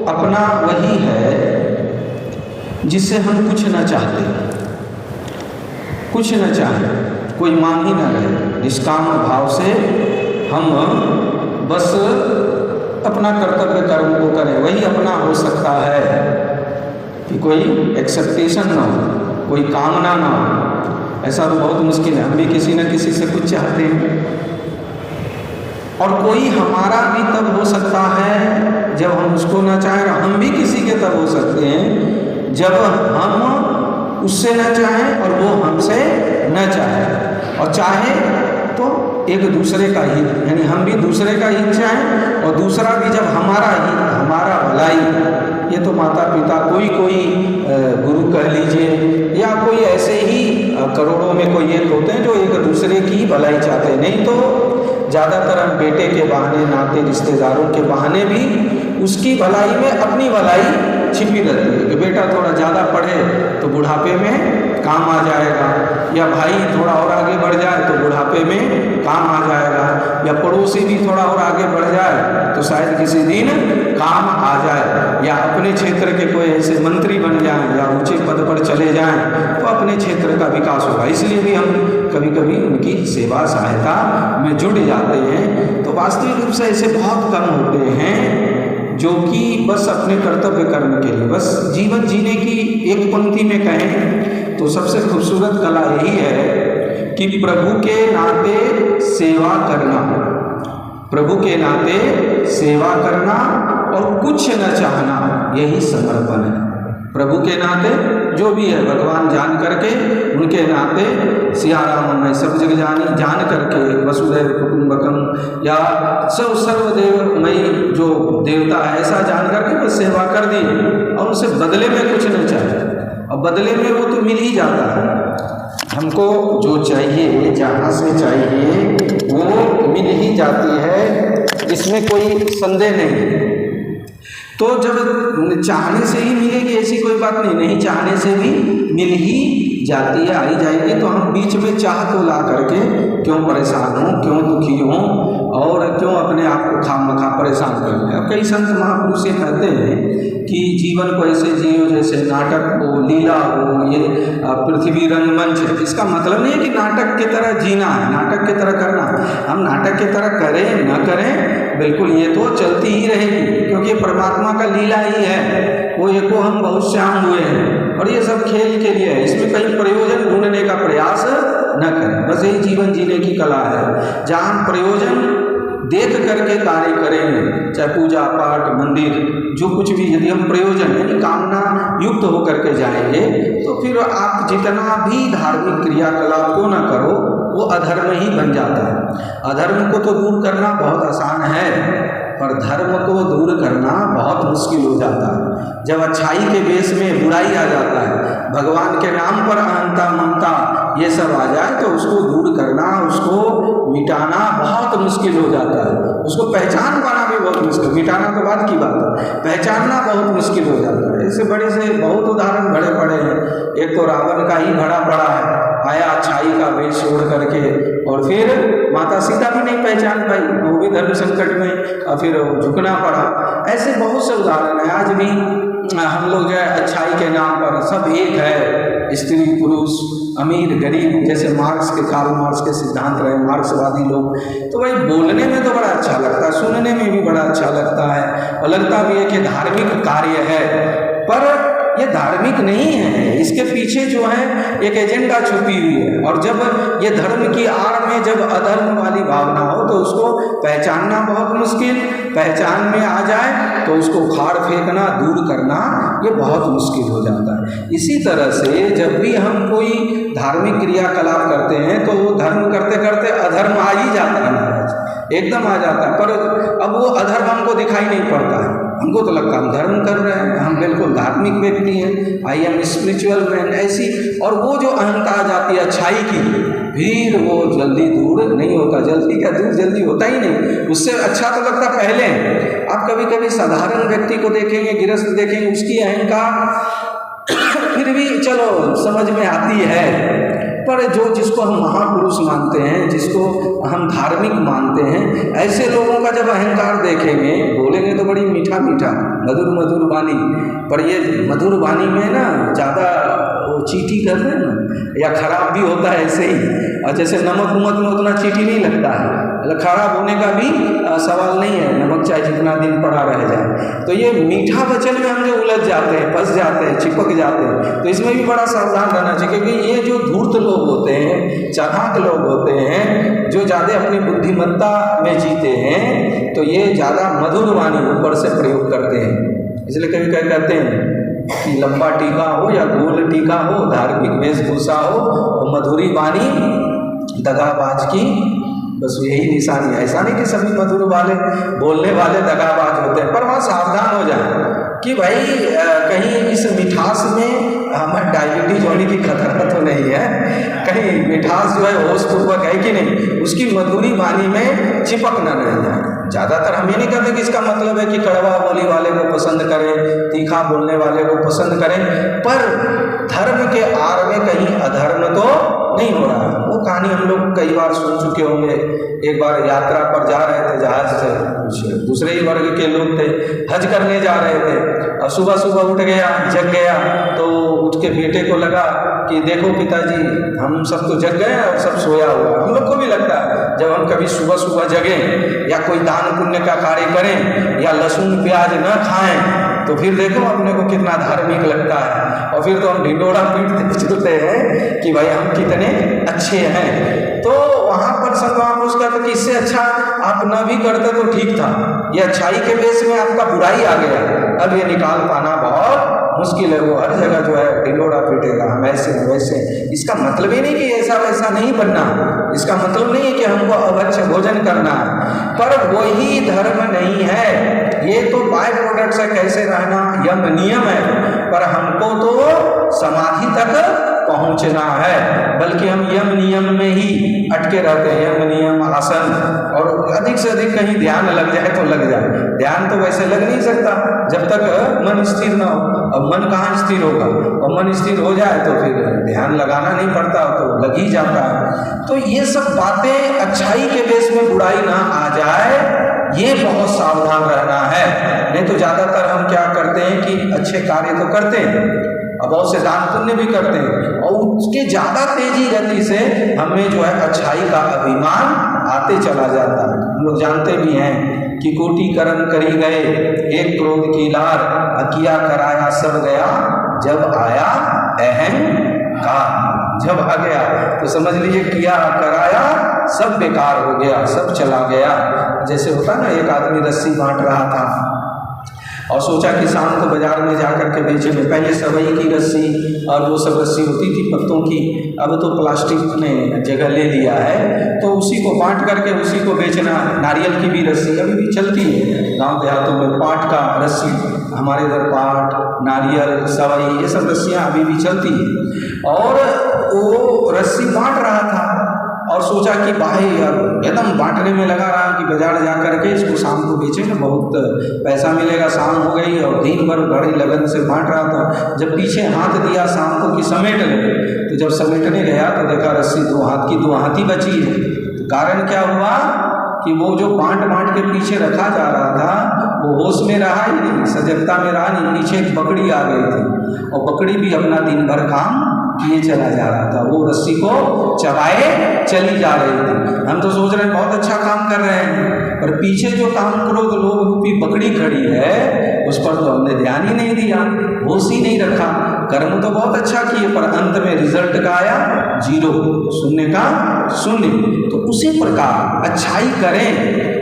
अपना वही है जिससे हम कुछ न चाहते, कुछ न चाहें, कोई मांग ही न रहे, निष्काम भाव से हम बस अपना कर्तव्य कर्म को करें, वही अपना हो सकता है कि कोई एक्सेप्टेशन ना हो, कोई कामना ना हो। ऐसा तो बहुत मुश्किल है, हम भी किसी न किसी से कुछ चाहते हैं, और कोई हमारा भी तब हो सकता है जब हम उसको ना चाहें, हम भी किसी के तब हो सकते हैं जब हम उससे न चाहें और वो हमसे न चाहे, और चाहे तो एक दूसरे का हित, यानी हम भी दूसरे का हित चाहें और दूसरा भी जब हमारा हित, हमारा भलाई। ये तो माता पिता, कोई गुरु कह लीजिए, या कोई ऐसे ही करोड़ों में कोई एक होते हैं जो एक दूसरे की भलाई चाहते हैं। नहीं तो ज़्यादातर हम बेटे के बहाने, नाते रिश्तेदारों के बहाने भी उसकी भलाई में अपनी भलाई छिपी रहती है कि बेटा थोड़ा ज़्यादा पढ़े तो बुढ़ापे में काम आ जाएगा, या भाई थोड़ा और आगे बढ़ जाए तो बुढ़ापे में काम आ जाएगा, या पड़ोसी भी थोड़ा और आगे बढ़ जाए तो शायद किसी दिन काम आ जाए, या अपने क्षेत्र के कोई ऐसे मंत्री बन जाएं या ऊंचे पद पर चले जाएं तो अपने क्षेत्र का विकास होगा। इसलिए भी हम कभी कभी उनकी सेवा सहायता में जुट जाते हैं। तो वास्तविक रूप से ऐसे बहुत कम होते हैं जो कि बस अपने कर्तव्य कर्म के लिए, बस जीवन जीने की एक पंक्ति में कहें तो सबसे खूबसूरत कला यही है कि प्रभु के नाते सेवा करना, प्रभु के नाते सेवा करना और कुछ न चाहना, यही समर्पण है। प्रभु के नाते जो भी है, भगवान जान करके उनके नाते, सिया राम मैं सब जग जान करके, वसुधैव कुटुंबकम, या सर्वदेवमयी जो देवता है ऐसा जान करके बस सेवा कर दी, और उसे बदले में कुछ नहीं चाहिए, और बदले में वो तो मिल ही जाता है। हमको जो चाहिए, जहाँ से चाहिए वो मिल ही जाती है, इसमें कोई संदेह नहीं। तो जब चाहने से ही मिलेगी ऐसी कोई बात नहीं, नहीं चाहने से भी मिल ही जाती है, आई जाएगी। तो हम बीच में चाह को ला करके क्यों परेशान हों, क्यों दुखी हों, और क्यों अपने आप को खामखा परेशान कर लें। अब कई संत महापुरुष ये कहते हैं कि जीवन को ऐसे जियो जैसे नाटक हो, लीला हो, ये पृथ्वी रंगमंच है। इसका मतलब नहीं है कि नाटक की तरह जीना है, नाटक की तरह करना। हम नाटक की तरह करें न करें, बिल्कुल ये तो चलती ही रहेगी, क्योंकि परमात्मा का लीला ही है। वो एको हम बहुत श्याम हुए हैं, और ये सब खेल के लिए है, इसमें कहीं प्रयोजन ढूंढने का प्रयास न करें। बस यही जीवन जीने की कला है, जहाँ हम प्रयोजन देख करके कार्य करेंगे, चाहे पूजा पाठ मंदिर जो कुछ भी, यदि हम प्रयोजन यानी कामना युक्त होकर के जाएंगे तो फिर आप जितना भी धार्मिक क्रियाकलाप को न करो वो अधर्म ही बन जाता है। अधर्म को तो दूर करना बहुत आसान है, पर धर्म को दूर करना बहुत मुश्किल हो जाता है। जब अच्छाई के बेस में बुराई आ जाता है, भगवान के नाम पर अहंता ममता ये सब आ जाए, तो उसको दूर करना, उसको मिटाना बहुत मुश्किल हो जाता है। उसको पहचान पाना भी बहुत मुश्किल, मिटाना तो बाद की बात है, पहचानना बहुत मुश्किल हो जाता है। इससे बड़े से बहुत उदाहरण बड़े पड़े हैं। एक तो रावण का ही भड़ा पड़ा है, आया अच्छाई का वेश छोड़ करके, और फिर माता सीता भी नहीं पहचान पाई, वो भी धर्म संकट में, और फिर झुकना पड़ा। ऐसे बहुत से उदाहरण हैं। आज भी हम लोग जो है अच्छाई के नाम पर सब एक है, स्त्री पुरुष अमीर गरीब, जैसे मार्क्स के, कार्ल मार्क्स के सिद्धांत रहे, मार्क्सवादी लोग। तो भाई बोलने में तो बड़ा अच्छा लगता है, सुनने में भी बड़ा अच्छा लगता है, और लगता भी है कि धार्मिक कार्य है, पर ये धार्मिक नहीं है। इसके पीछे जो है एक एजेंडा छुपी हुई है, और जब ये धर्म की आड़ में जब अधर्म वाली भावना हो तो उसको पहचानना बहुत मुश्किल, पहचान में आ जाए तो उसको उखाड़ फेंकना, दूर करना ये बहुत मुश्किल हो जाता है। इसी तरह से जब भी हम कोई धार्मिक क्रियाकलाप करते हैं तो वो धर्म करते करते अधर्म आ ही जाता है महाराज, एकदम आ जाता है। पर अब वो अधर्म हमको दिखाई नहीं पड़ता है, हमको तो लगता है हम धर्म कर रहे हैं, हम बिल्कुल धार्मिक व्यक्ति हैं, आई एम स्पिरिचुअल मैन, ऐसी। और वो जो अहंता आ जाती है अच्छाई की, फिर वो जल्दी दूर नहीं होता। जल्दी क्या, दूर जल्दी होता ही नहीं। उससे अच्छा तो लगता पहले। आप कभी कभी साधारण व्यक्ति को देखेंगे, गृहस्थ देखेंगे, उसकी अहंकार फिर भी चलो समझ में आती है, पर जिसको हम महापुरुष मानते हैं, जिसको हम धार्मिक मानते हैं, ऐसे लोगों का जब अहंकार देखेंगे, बोलेंगे तो बड़ी मीठा मीठा मधुर मधुर वाणी, पर ये मधुर वाणी में ना ज़्यादा वो चीटी कर रहे हैं ना, या खराब भी होता है ऐसे ही। और जैसे नमक उमक में उतना चीटी नहीं लगता है, मतलब खराब होने का भी सवाल नहीं है, नमक चाहे जितना दिन पड़ा रह जाए। तो ये मीठा वचन में हम जो उलझ जाते हैं, फंस जाते हैं, चिपक जाते हैं, तो इसमें भी बड़ा सावधान रहना चाहिए। क्योंकि ये जो धूर्त लोग होते हैं, चालाक लोग होते हैं, जो ज़्यादा अपनी बुद्धिमत्ता में जीते हैं, तो ये ज़्यादा मधुर वाणी ऊपर से प्रयोग करते हैं। इसलिए कभी कभी कहते हैं कि लंबा टीका हो या गोल टीका हो, धार्मिक वेशभूषा हो और मधुरी वाणी दगाबाज की बस यही निशानी है। ऐसा नहीं कि सभी मधुर वाले बोलने वाले दगाबाज होते हैं, पर वहाँ सावधान हो जाए कि भाई कहीं इस मिठास में हमें डायबिटीज होने की खतरा तो नहीं है, कहीं मिठास जो है होशपूर्वक है कि नहीं, उसकी मधुरी वाणी में चिपक न रह जाए। ज़्यादातर हम ये नहीं कहते कि इसका मतलब है कि कड़वा बोली वाले को पसंद करें, तीखा बोलने वाले को पसंद करें, पर धर्म के आड़ में कहीं अधर्म तो नहीं हो रहा। वो कहानी हम लोग कई बार सुन चुके होंगे। एक बार यात्रा पर जा रहे थे जहाज से, कुछ दूसरे ही वर्ग के लोग थे, हज करने जा रहे थे, और सुबह सुबह उठ गया, जग गया, तो उठ के बेटे को लगा कि देखो पिताजी, हम सब तो जग गए और सब सोया हुआ। हम लोग को भी लगता है जब हम कभी सुबह सुबह जगें या कोई दान पुण्य का कार्य करें या लहसुन प्याज न खाएं, तो फिर देखो अपने को कितना धार्मिक लगता है, और फिर तो हम ढिंडोरा पीटते चलते हैं कि भाई हम कितने अच्छे हैं। तो वहाँ पर संत महापुरुष कहते कि इससे अच्छा आप न भी करते तो ठीक था, ये अच्छाई के बेस में आपका बुराई आ गया, अब ये निकाल पाना बहुत मुश्किल है। वो हर जगह जो है ढिंडोरा पीटेगा, हम ऐसे वैसे। इसका मतलब ही नहीं कि ऐसा वैसा नहीं बनना, इसका मतलब नहीं है कि हमको अवश्य भोजन करना है, पर वही धर्म नहीं है। ये तो बाय प्रोडक्ट है कैसे रहना, यम नियम है, पर हमको तो समाधि तक पहुंचना है, बल्कि हम यम नियम में ही अटके रहते हैं। यम नियम आसन, और अधिक से अधिक कहीं ध्यान लग जाए तो लग जाए। ध्यान तो वैसे लग नहीं सकता जब तक मन स्थिर ना हो। अब मन कहाँ स्थिर होगा, और मन स्थिर हो जाए तो फिर ध्यान लगाना नहीं पड़ता, तो लग ही जाता है। तो ये सब बातें अच्छाई के बेस में बुराई ना आ जाए, ये बहुत सावधान रहना है। नहीं तो ज़्यादातर हम क्या करते हैं कि अच्छे कार्य तो करते हैं, अब बहुत से दान पुण्य भी करते हैं, और उसके ज़्यादा तेजी गति से हमें जो है अच्छाई का अभिमान आते चला जाता है। हम लोग जानते भी हैं कि कोटि कर्म करी गए, एक क्रोध की लार, किया कराया सब गया, जब आया अहंकार। जब आ गया तो समझ लीजिए किया कराया सब बेकार हो गया, सब चला गया। जैसे होता ना, एक आदमी रस्सी बांट रहा था और सोचा कि शाम को बाजार में जा कर के बेचेंगे। पहले सवई की रस्सी और वो सब रस्सी होती थी पत्तों की, अब तो प्लास्टिक ने जगह ले लिया है, तो उसी को बांट करके उसी को बेचना। नारियल की भी रस्सी अभी भी चलती है गांव देहातों में, पाट का रस्सी, हमारे इधर पाट, नारियल, सवई, ये सब रस्सियाँ अभी भी चलती हैं। और वो रस्सी बांट रहा था और सोचा कि भाई अब एकदम बांटने में लगा रहा कि बाजार जा करके इसको शाम को बेचेंगे, बहुत पैसा मिलेगा। शाम हो गई और दिन भर बड़ी लगन से बांट रहा था। जब पीछे हाथ दिया शाम को कि समेट ले, तो जब समेटने गया तो देखा रस्सी दो हाथ की दो हाथ ही बची है। तो कारण क्या हुआ कि वो जो बांट के पीछे रखा जा रहा था वो होश में रहा ही नहीं, सजगता में रहा नहीं। पीछे एक बकरी आ गई थी और बकरी भी अपना दिन भर काम किए चला जा रहा था, वो रस्सी को चबाए चली जा रही थी। हम तो सोच रहे हैं बहुत अच्छा काम कर रहे हैं, पर पीछे जो काम क्रोध लोभ रूपी बकरी खड़ी है उस पर तो हमने ध्यान ही नहीं दिया, होश ही नहीं रखा। कर्म तो बहुत अच्छा किए, पर अंत में रिजल्ट का आया 0, शून्य का शून्य। तो उसी प्रकार अच्छाई करें,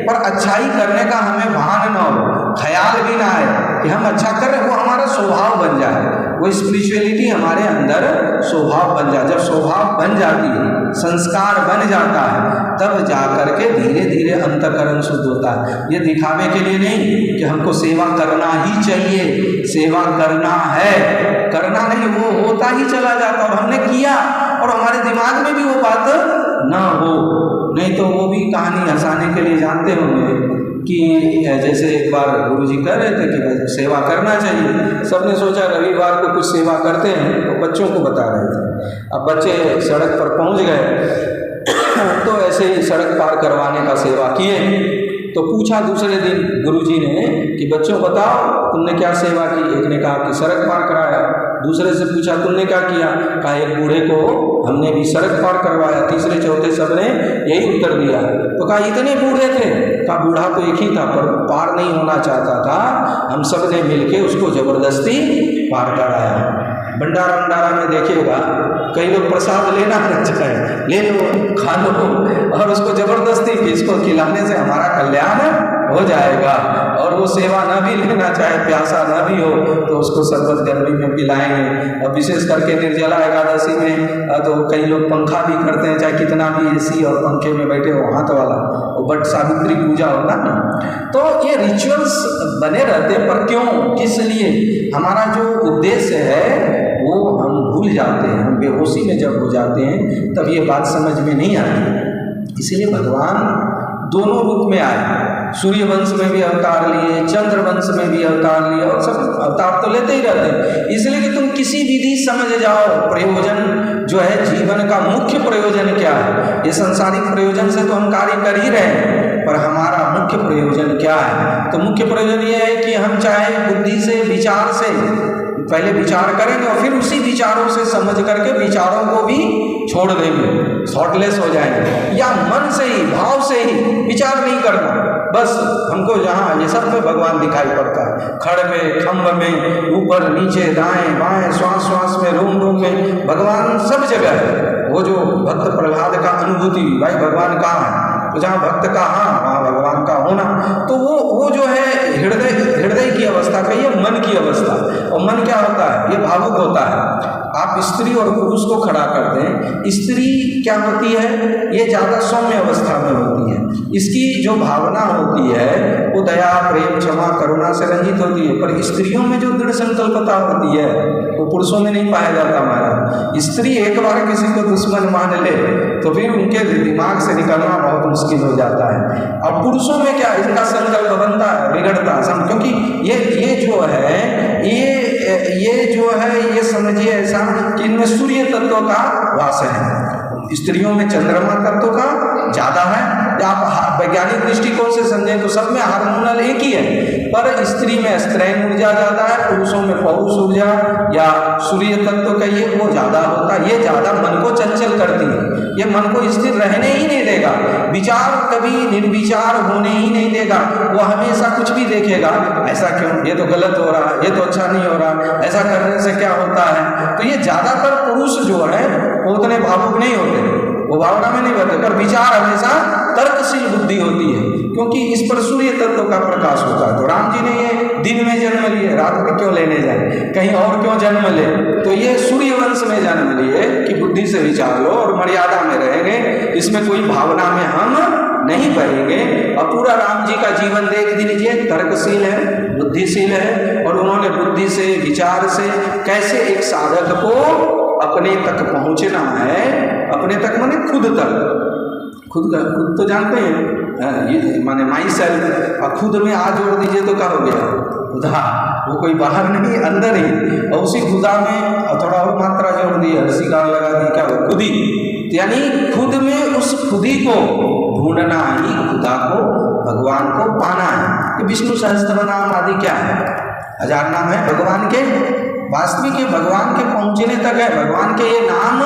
पर अच्छाई करने का हमें भान न हो, ख्याल भी ना आए कि हम अच्छा कर रहे हैं, वो हमारा स्वभाव बन जाए, वो स्पिरिचुअलिटी हमारे अंदर स्वभाव बन जाए। जब स्वभाव बन जाती है, संस्कार बन जाता है, तब जा करके धीरे धीरे अंतःकरण शुद्ध होता है। ये दिखावे के लिए नहीं कि हमको सेवा करना ही चाहिए, सेवा करना है, करना नहीं, वो होता ही चला जाता और हमने किया और हमारे दिमाग में भी वो बात ना हो। नहीं तो वो भी कहानी हंसाने के लिए जानते होंगे कि जैसे एक बार गुरुजी कह रहे थे कि भाई सेवा करना चाहिए, सबने सोचा रविवार को कुछ सेवा करते हैं, तो बच्चों को बता रहे थे। अब बच्चे सड़क पर पहुंच गए तो ऐसे ही सड़क पार करवाने का सेवा किए। तो पूछा दूसरे दिन गुरुजी ने कि बच्चों बताओ तुमने क्या सेवा की। एक ने कहा कि सड़क पार कराया, दूसरे से पूछा तुमने क्या किया, कहा एक बूढ़े को हमने भी सड़क पार करवाया, तीसरे चौथे सबने यही उत्तर दिया। तो कहा इतने बूढ़े थे, कहा बूढ़ा तो एक ही था पर पार नहीं होना चाहता था, हम सब ने मिलके उसको जबरदस्ती पार कराया। भंडारा भंडारा में देखिएगा कई लोग प्रसाद लेना चाहे ले लो खा लो, और उसको जबरदस्ती इसको खिलाने से हमारा कल्याण हो जाएगा, और वो सेवा न भी लेना चाहे, प्यासा न भी हो तो उसको शरबत गर्मी में पिलाएंगे। और विशेष करके निर्जला एकादशी में तो कई लोग पंखा भी करते हैं, चाहे कितना भी एसी और पंखे में बैठे हो, हाथ वाला वो बट सावित्री पूजा होता ना। तो ये रिचुअल्स बने रहते हैं, पर क्यों, किस लिए, हमारा जो उद्देश्य है वो हम भूल जाते हैं। हम बेहोशी में जब हो जाते हैं तब ये बात समझ में नहीं आती। इसलिए भगवान दोनों रूप में आए, सूर्य वंश में भी अवतार लिए, चंद्र वंश में भी अवतार लिए, और सब अवतार तो लेते ही रहते हैं। इसलिए कि तुम किसी विधि समझ जाओ प्रयोजन जो है जीवन का मुख्य प्रयोजन क्या है। ये संसारिक प्रयोजन से तो हम कार्य कर ही रहे हैं, पर हमारा मुख्य प्रयोजन क्या है। तो मुख्य प्रयोजन ये है कि हम चाहे बुद्धि से, विचार से पहले विचार करेंगे और फिर उसी विचारों से समझ करके विचारों को भी छोड़ देंगे, थॉटलेस हो जाएंगे, या मन से ही, भाव से ही विचार नहीं करना, बस हमको जहाँ ये सब में भगवान दिखाई पड़ता है, खड़ में, खम्भ में, ऊपर नीचे, दाएं बाएं, श्वास श्वास में, रोम रोम में, भगवान सब जगह है। वो जो भक्त प्रहलाद का अनुभूति, भाई भगवान कहाँ है, तो जहाँ भक्त का हाँ वहाँ भगवान का होना, तो वो जो है हृदय की अवस्था का, ये मन की अवस्था। और मन क्या होता है, ये भावुक होता है। आप स्त्री और पुरुष को खड़ा करते हैं, स्त्री क्या होती है, ये ज़्यादा सौम्य अवस्था में होती है, इसकी जो भावना होती है वो दया, प्रेम, क्षमा, करुणा से रंजित होती है। पर स्त्रियों में जो दृढ़ संकल्पता होती है वो पुरुषों में नहीं पाया जाता। हमारा स्त्री एक बार किसी को दुश्मन मान ले तो फिर उनके दिमाग से निकलना बहुत मुश्किल हो जाता है। अब पुरुषों में क्या, इनका संकल्प बनता है, बिगड़ता है, क्योंकि ये जो है ये जो है ये समझिए ऐसा कि इनमें सूर्य तत्व का वास है, स्त्रियों में चंद्रमा तत्व का ज़्यादा है। या आप वैज्ञानिक दृष्टिकोण से समझें तो सब में हार्मोनल एक ही है, पर स्त्री में स्त्रैण ऊर्जा ज़्यादा है, पुरुषों में पौरुष ऊर्जा या सूर्य तत्व कहिए वो ज़्यादा होता है। ये ज़्यादा मन को चंचल करती है, ये मन को स्थिर रहने ही नहीं देगा, विचार कभी निर्विचार होने ही नहीं देगा। वो हमेशा कुछ भी देखेगा, ऐसा क्यों, ये तो गलत हो रहा है, ये तो अच्छा नहीं हो रहा, ऐसा करने से क्या होता है। तो ये ज़्यादातर पुरुष जो है वो उतने भावुक नहीं होते, वो भावना में नहीं रहते, पर विचार हमेशा तर्कशील बुद्धि होती है, क्योंकि इस पर सूर्य तत्व का प्रकाश होता है। तो राम जी ने ये दिन में जन्म लिए, रात में क्यों लेने जाए, कहीं और क्यों जन्म ले, तो ये सूर्य वंश में जन्म लिए कि बुद्धि से विचार लो और मर्यादा में रहेंगे, इसमें कोई भावना में हम नहीं बहेंगे। और पूरा राम जी का जीवन देख लीजिए, तर्कशील है, बुद्धिशील है, और उन्होंने बुद्धि से, विचार से कैसे एक साधक को अपने तक पहुंचना है, अपने तक माने खुद तक, खुद तो जानते हैं ये माने माई सेल्फ, और खुद में आ जोड़ दीजिए तो क्या हो गया, खुदा, वो कोई बाहर नहीं अंदर ही, और उसी खुदा में थोड़ा और मात्रा जोड़ दी, हर्षी का लगा दी, क्या हो खुदी, यानी खुद में उस खुदी को ढूंढना ही, खुदा को, भगवान को पाना है। ये विष्णु सहस्त्र नाम आदि क्या है, 1000 नाम है भगवान के, वास्तविक ये भगवान के पहुंचने तक है। भगवान के ये नाम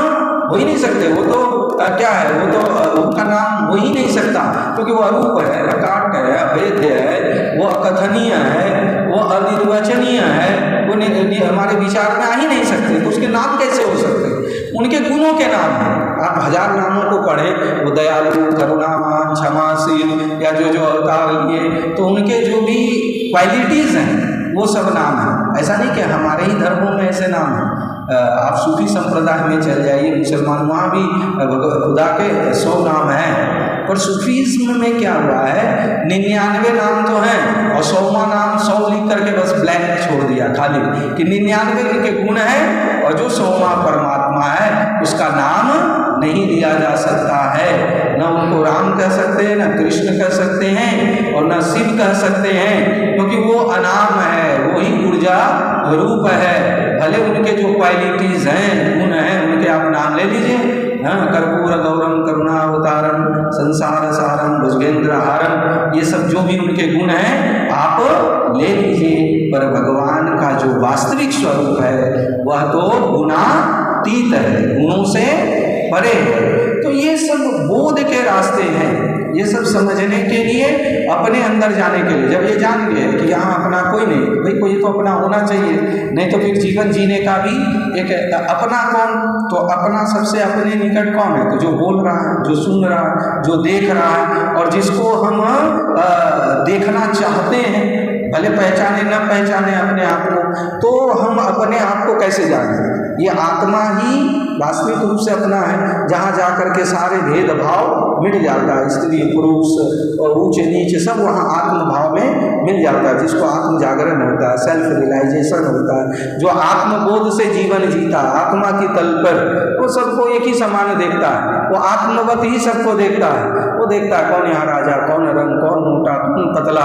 हो ही नहीं सकते, वो तो क्या है, वो तो उनका नाम हो ही नहीं सकता, क्योंकि वो अरूप है, अकाट है, अभेद्य है, वो अकथनीय है, वो अनिर्वचनीय है, वो हमारे विचार में आ ही नहीं सकते, तो उसके नाम कैसे हो सकते, उनके गुणों के नाम हैं। आप 1000 नामों को पढ़ें, वो दयालु, करुणावान, क्षमाशील, या जो अवतार लिए, तो उनके जो भी क्वालिटीज़ हैं वो सब नाम है। ऐसा नहीं कि हमारे ही धर्मों में ऐसे नाम हैं, आप सूफी संप्रदाय में चल जाइए, मुसलमान, वहाँ भी खुदा के 100 नाम हैं, पर सूफीज्म में क्या हुआ है, 99 नाम तो हैं और 100वां नाम 100 लिख करके बस ब्लैंक छोड़ दिया खाली, कि 99 के गुण हैं और जो 100वां परमात्मा परमात्मा है उसका नाम नहीं लिया जा सकता है। न उनको राम कह सकते हैं, न कृष्ण कह सकते हैं और न शिव कह सकते हैं, क्योंकि वो अनाम है, वो ही ऊर्जा रूप है। भले उनके जो क्वालिटीज हैं, गुण हैं, उनके आप नाम ले लीजिए, कर्पूर गौरम करुणावतारम संसार सारम भुजगेंद्र हारम, ये सब जो भी उनके गुण हैं आप ले लीजिए। पर भगवान का जो वास्तविक स्वरूप है वह तो गुणातीत है, गुणों से परे। तो ये सब बोध के रास्ते हैं, ये सब समझने के लिए, अपने अंदर जाने के लिए। जब ये जान गए कि यहाँ अपना कोई नहीं, भाई कोई तो अपना होना चाहिए, नहीं तो फिर जीवन जीने का भी एक अपना कौन, तो अपना सबसे अपने निकट कौन है, तो जो बोल रहा है, जो सुन रहा है, जो देख रहा है और जिसको हम देखना चाहते हैं, भले पहचाने न पहचाने अपने आप को, तो हम अपने आप को कैसे जाने। ये आत्मा ही वास्तविक रूप से अपना है, जहाँ जा कर के सारे भेदभाव मिट जाता है, स्त्री पुरुष और ऊंच नीच सब वहाँ आत्म भाव में मिल जाता है। जिसको आत्म जागरण होता है, सेल्फ रियलाइजेशन होता है, जो आत्मबोध से जीवन जीता आत्मा की तल पर, वो सबको एक ही समान देखता है, वो आत्मवत ही सबको देखता है। वो देखता है कौन यहाँ राजा, कौन रंग, कौन मोटा, कौन पतला,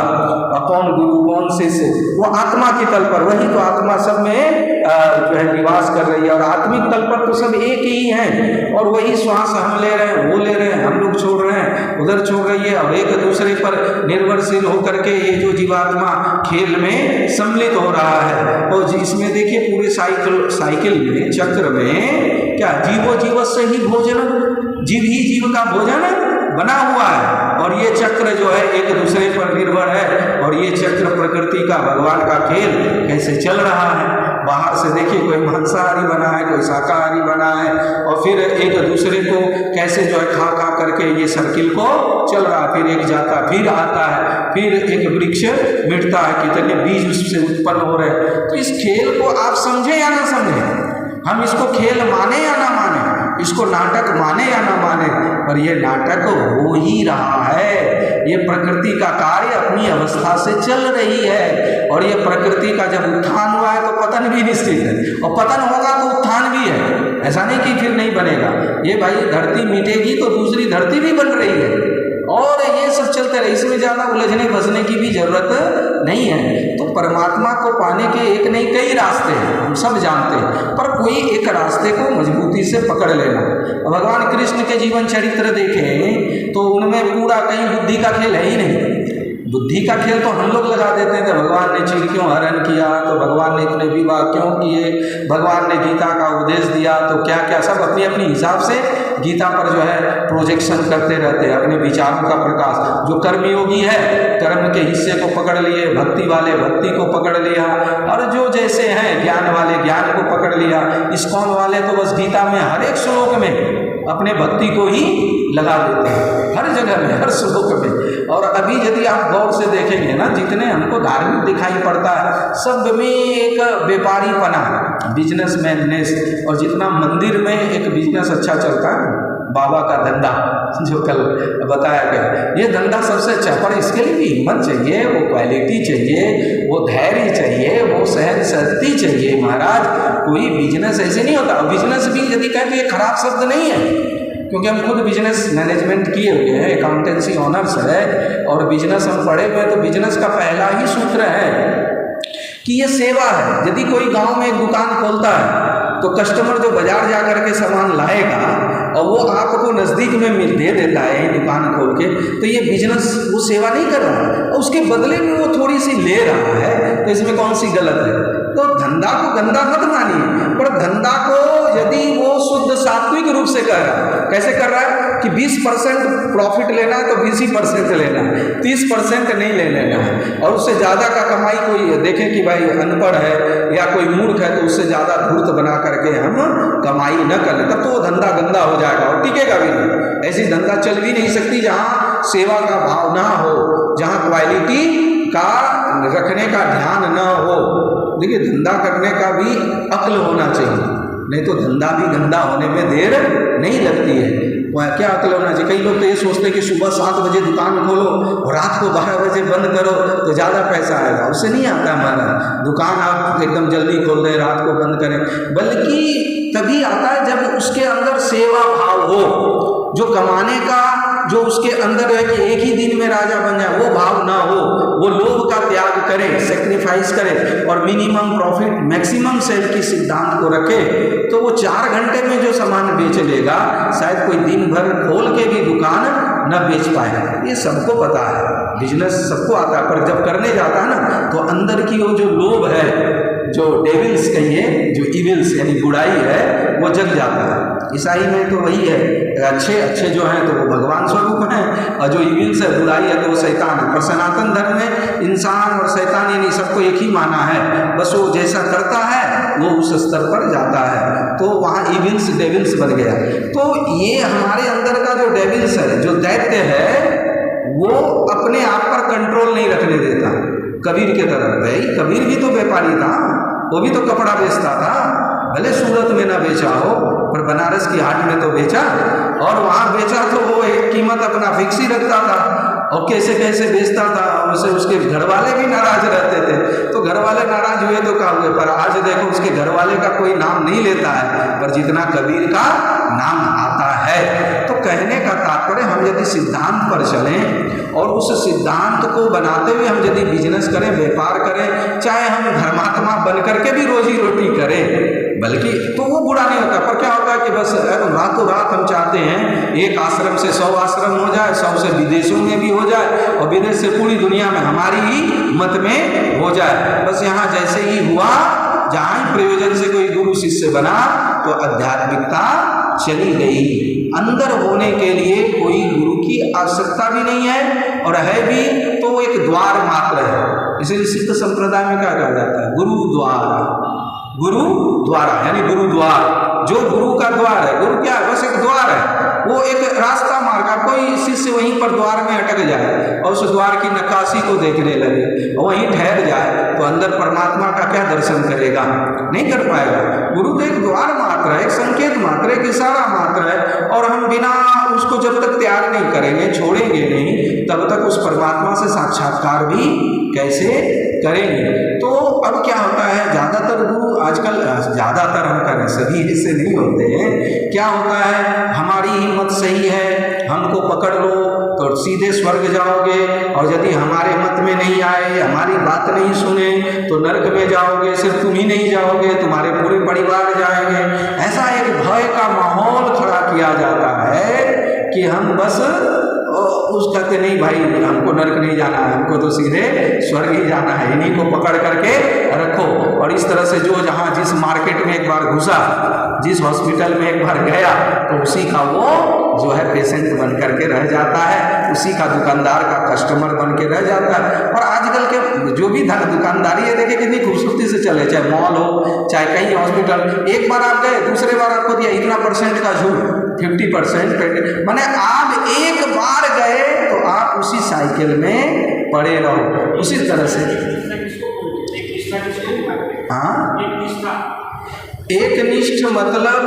कौन गुरु, कौन शिष्य, वो आत्मा की तल पर। वही तो आत्मा सब में जो है निवास कर रही है, और आत्मिक तल पर तो सब एक ही हैं, और वही श्वास हम ले रहे हैं, वो ले रहे हैं, हम लोग छोड़ रहे हैं, उधर छोड़ रही है, अब एक दूसरे पर निर्भरशील होकर के ये जो जीवात्मा खेल में सम्मिलित हो रहा है। और इसमें देखिए पूरे साइकिल में, चक्र में क्या जीवो जीव से ही भोजन, जीव ही जीव का भोजन बना हुआ है, और ये चक्र जो है एक दूसरे पर निर्भर है। और ये चक्र प्रकृति का, भगवान का खेल कैसे चल रहा है। बाहर से देखिए कोई मांसाहारी बना है, कोई शाकाहारी बना है, और फिर एक दूसरे को कैसे जो है खा खा करके ये सर्किल को चल रहा है। फिर एक जाता, फिर आता है, फिर एक वृक्ष मिटता है, कितने बीज उससे उत्पन्न हो रहे हैं। तो इस खेल को आप समझे या ना समझे, हम इसको खेल माने या ना माने, इसको नाटक माने या ना माने, पर ये नाटक हो ही रहा है। ये प्रकृति का कार्य अपनी अवस्था से चल रही है, और ये प्रकृति का जब उत्थान हुआ है तो पतन भी निश्चित है, और पतन होगा तो उत्थान भी है। ऐसा नहीं कि फिर नहीं बनेगा। ये भाई धरती मिटेगी तो दूसरी धरती भी बन रही है, और ये सब चलते रहे, इसमें ज़्यादा उलझने फंसने की भी जरूरत नहीं है। तो परमात्मा को पाने के एक नहीं कई रास्ते हैं, हम सब जानते हैं, पर कोई एक रास्ते को मजबूती से पकड़ लेना। भगवान कृष्ण के जीवन चरित्र देखें तो उनमें पूरा कहीं बुद्धि का खेल है ही नहीं। बुद्धि का खेल तो हम लोग लगा देते हैं, भगवान ने चीर क्यों हरण किया, तो भगवान ने इतने विवाह क्यों किए, भगवान ने गीता का उपदेश दिया, तो क्या क्या सब अपनी अपनी हिसाब से गीता पर जो है प्रोजेक्शन करते रहते हैं, अपने विचारों का प्रकाश। जो कर्मयोगी है कर्म के हिस्से को पकड़ लिए, भक्ति वाले भक्ति को पकड़ लिया, और जो जैसे हैं ज्ञान वाले ज्ञान को पकड़ लिया। इस्कॉन वाले तो बस गीता में हर एक श्लोक में अपने भक्ति को ही लगा देते हैं, हर जगह में, हर श्लोक में। और अभी यदि आप गौर से देखेंगे ना, जितने हमको धार्मिक दिखाई पड़ता है सब में एक व्यापारीपना, बिजनेसमैननेस, और जितना मंदिर में एक बिजनेस अच्छा चलता है, बाबा का धंधा जो कल बताया गया, ये धंधा सबसे अच्छा। पर इसके लिए भी हिम्मत चाहिए, वो क्वालिटी चाहिए, वो धैर्य चाहिए, वो सहन शक्ति चाहिए महाराज। कोई बिजनेस ऐसे नहीं होता। बिजनेस भी यदि कहें तो ये खराब शब्द नहीं है, क्योंकि हम खुद बिजनेस मैनेजमेंट किए हुए हैं, अकाउंटेंसी ऑनर्स है, और बिजनेस हम पढ़े हुए हैं। तो बिजनेस का पहला ही सूत्र है कि ये सेवा है। यदि कोई गांव में एक दुकान खोलता है तो कस्टमर जो बाजार जा कर के सामान लाएगा और वो आपको नज़दीक में दे देता है दुकान खोल के, तो ये बिजनेस वो सेवा नहीं कर रहा है, और उसके बदले में वो थोड़ी सी ले रहा है, तो इसमें कौन सी गलत है। तो धंधा को गंदा मत मानिए, पर धंधा को यदि वो शुद्ध सात्विक रूप से कर रहा है, कैसे कर रहा है कि 20% प्रॉफिट लेना है तो 20% लेना है, 30% नहीं ले लेना है, और उससे ज़्यादा का कमाई कोई देखे कि भाई अनपढ़ है या कोई मूर्ख है, तो उससे ज़्यादा धूर्त बना करके हम कमाई न कर ले, तब तो वो धंधा गंदा हो जाएगा और टिकेगा भी नहीं। ऐसी धंधा चल भी नहीं सकती जहाँ सेवा का भाव ना हो, जहाँ क्वालिटी का रखने का ध्यान न हो। देखिए धंधा करने का भी अक्ल होना चाहिए, नहीं तो धंधा भी गंदा होने में देर नहीं लगती है। वह क्या अक्ल होना चाहिए। कई लोग तो ये सोचते हैं कि सुबह 7 बजे दुकान खोलो और रात को 12 बजे बंद करो तो ज़्यादा पैसा आएगा। उससे नहीं आता हमारा। दुकान आप एकदम जल्दी खोल दें, रात को बंद करें, बल्कि तभी आता है जब उसके अंदर सेवा भाव हो, जो कमाने का जो उसके अंदर है कि एक ही दिन में राजा बन जाए, वो भाव ना हो, वो लोभ का त्याग करे, सेक्रीफाइस करे और मिनिमम प्रॉफिट मैक्सिमम सेल की सिद्धांत को रखे, तो वो 4 घंटे में जो सामान बेच लेगा शायद कोई दिन भर खोल के भी दुकान न बेच पाए। ये सबको पता है, बिजनेस सबको आता है, पर जब करने जाता है ना तो अंदर की वो जो लोभ है, जो डेविल्स कहिए, जो इविल्स यानी बुराई है, वो जग जाता है। ईसाई में तो वही है, अच्छे जो हैं तो वो भगवान स्वरूप हैं और जो इविल्स है, बुराई है तो वो शैतान है। पर सनातन धर्म में इंसान और शैतान यानी सबको एक ही माना है, बस वो जैसा करता है वो उस स्तर पर जाता है, तो वहाँ इविल्स डेविल्स बन गया। तो ये हमारे अंदर का जो डेविल्स है, जो दैत्य है, वो अपने आप पर कंट्रोल नहीं रखने देता। कबीर के तरह भाई, कबीर भी तो व्यापारी था, वो भी तो कपड़ा बेचता था, भले सूरत में ना बेचा हो पर बनारस की हाट में तो बेचा, और वहाँ बेचा तो वो एक कीमत अपना फिक्स ही रखता था और कैसे कैसे बेचता था, उससे उसके घर वाले भी नाराज रहते थे। तो घर वाले नाराज हुए तो क्या हुए, पर आज देखो उसके घर वाले का कोई नाम नहीं लेता है, पर जितना कबीर का नाम आता है। तो कहने का तात्पर्य, हम यदि सिद्धांत पर चलें और उस सिद्धांत को बनाते हुए हम यदि बिजनेस करें, व्यापार करें, चाहे हम धर्मात्मा बन करके भी रोजी रोटी करें, बल्कि तो वो बुरा नहीं होता। पर क्या होता है कि बस रातों रात हम चाहते हैं एक आश्रम से 100 आश्रम हो जाए, 100 से विदेशों में भी हो जाए और विदेश से पूरी दुनिया में हमारी ही मत में हो जाए। बस यहाँ जैसे ही हुआ, जहाँ ही प्रयोजन से कोई गुरु शिष्य बना तो आध्यात्मिकता चली गई। अंदर होने के लिए कोई गुरु की आवश्यकता भी नहीं है, और है भी तो वो एक द्वार मात्र है। इसीलिए सिद्ध संप्रदाय में क्या कहा जाता है, गुरुद्वार। गुरुद्वारा यानी गुरुद्वार, जो गुरु का द्वार है। गुरु क्या है, बस एक द्वार है, वो एक रास्ता मार्ग। कोई शिष्य वहीं पर द्वार में अटक जाए और उस द्वार की नक्काशी को देखने लगे और वहीं ठहर जाए तो अंदर परमात्मा का क्या दर्शन करेगा, नहीं कर पाएगा। गुरु तो एक द्वार मात्र है, एक संकेत मात्र, एक इशारा मात्र है, और हम बिना उसको जब तक त्याग नहीं करेंगे, छोड़ेंगे नहीं, तब तक उस परमात्मा से साक्षात्कार भी कैसे करेंगे। तो अब क्या होता है, ज़्यादातर गुरु आजकल, ज़्यादातर हम करें, सभी ऐसे नहीं होते हैं। क्या होता है, हमारी हिम्मत सही है, हमको पकड़ लो तो सीधे स्वर्ग जाओगे, और यदि हमारे मत में नहीं आए, हमारी बात नहीं सुने तो नरक में जाओगे। सिर्फ तुम ही नहीं जाओगे, तुम्हारे पूरे परिवार जाएंगे। ऐसा एक भय का माहौल खड़ा किया जाता है कि हम बस उस कहते नहीं भाई, हमको नरक नहीं जाना है, हमको तो सीधे स्वर्ग ही जाना है, इन्हीं को पकड़ करके रखो। और इस तरह से जो जहाँ जिस मार्केट में एक बार घुसा, जिस हॉस्पिटल में एक बार गया, तो उसी का वो जो है पेशेंट बन करके रह जाता है, उसी का दुकानदार का कस्टमर बन के रह जाता है। और आजकल के जो भी दुकानदारी है, देखिए कितनी खूबसूरती से चले, चाहे मॉल हो चाहे कहीं हॉस्पिटल। एक बार आप गए, दूसरे बार आपको दिया इतना % का छूट, 50%, माने आप एक बार गए तो आप उसी साइकिल में पड़े रहो। उसी तरह से हाँ, एक निष्ठ मतलब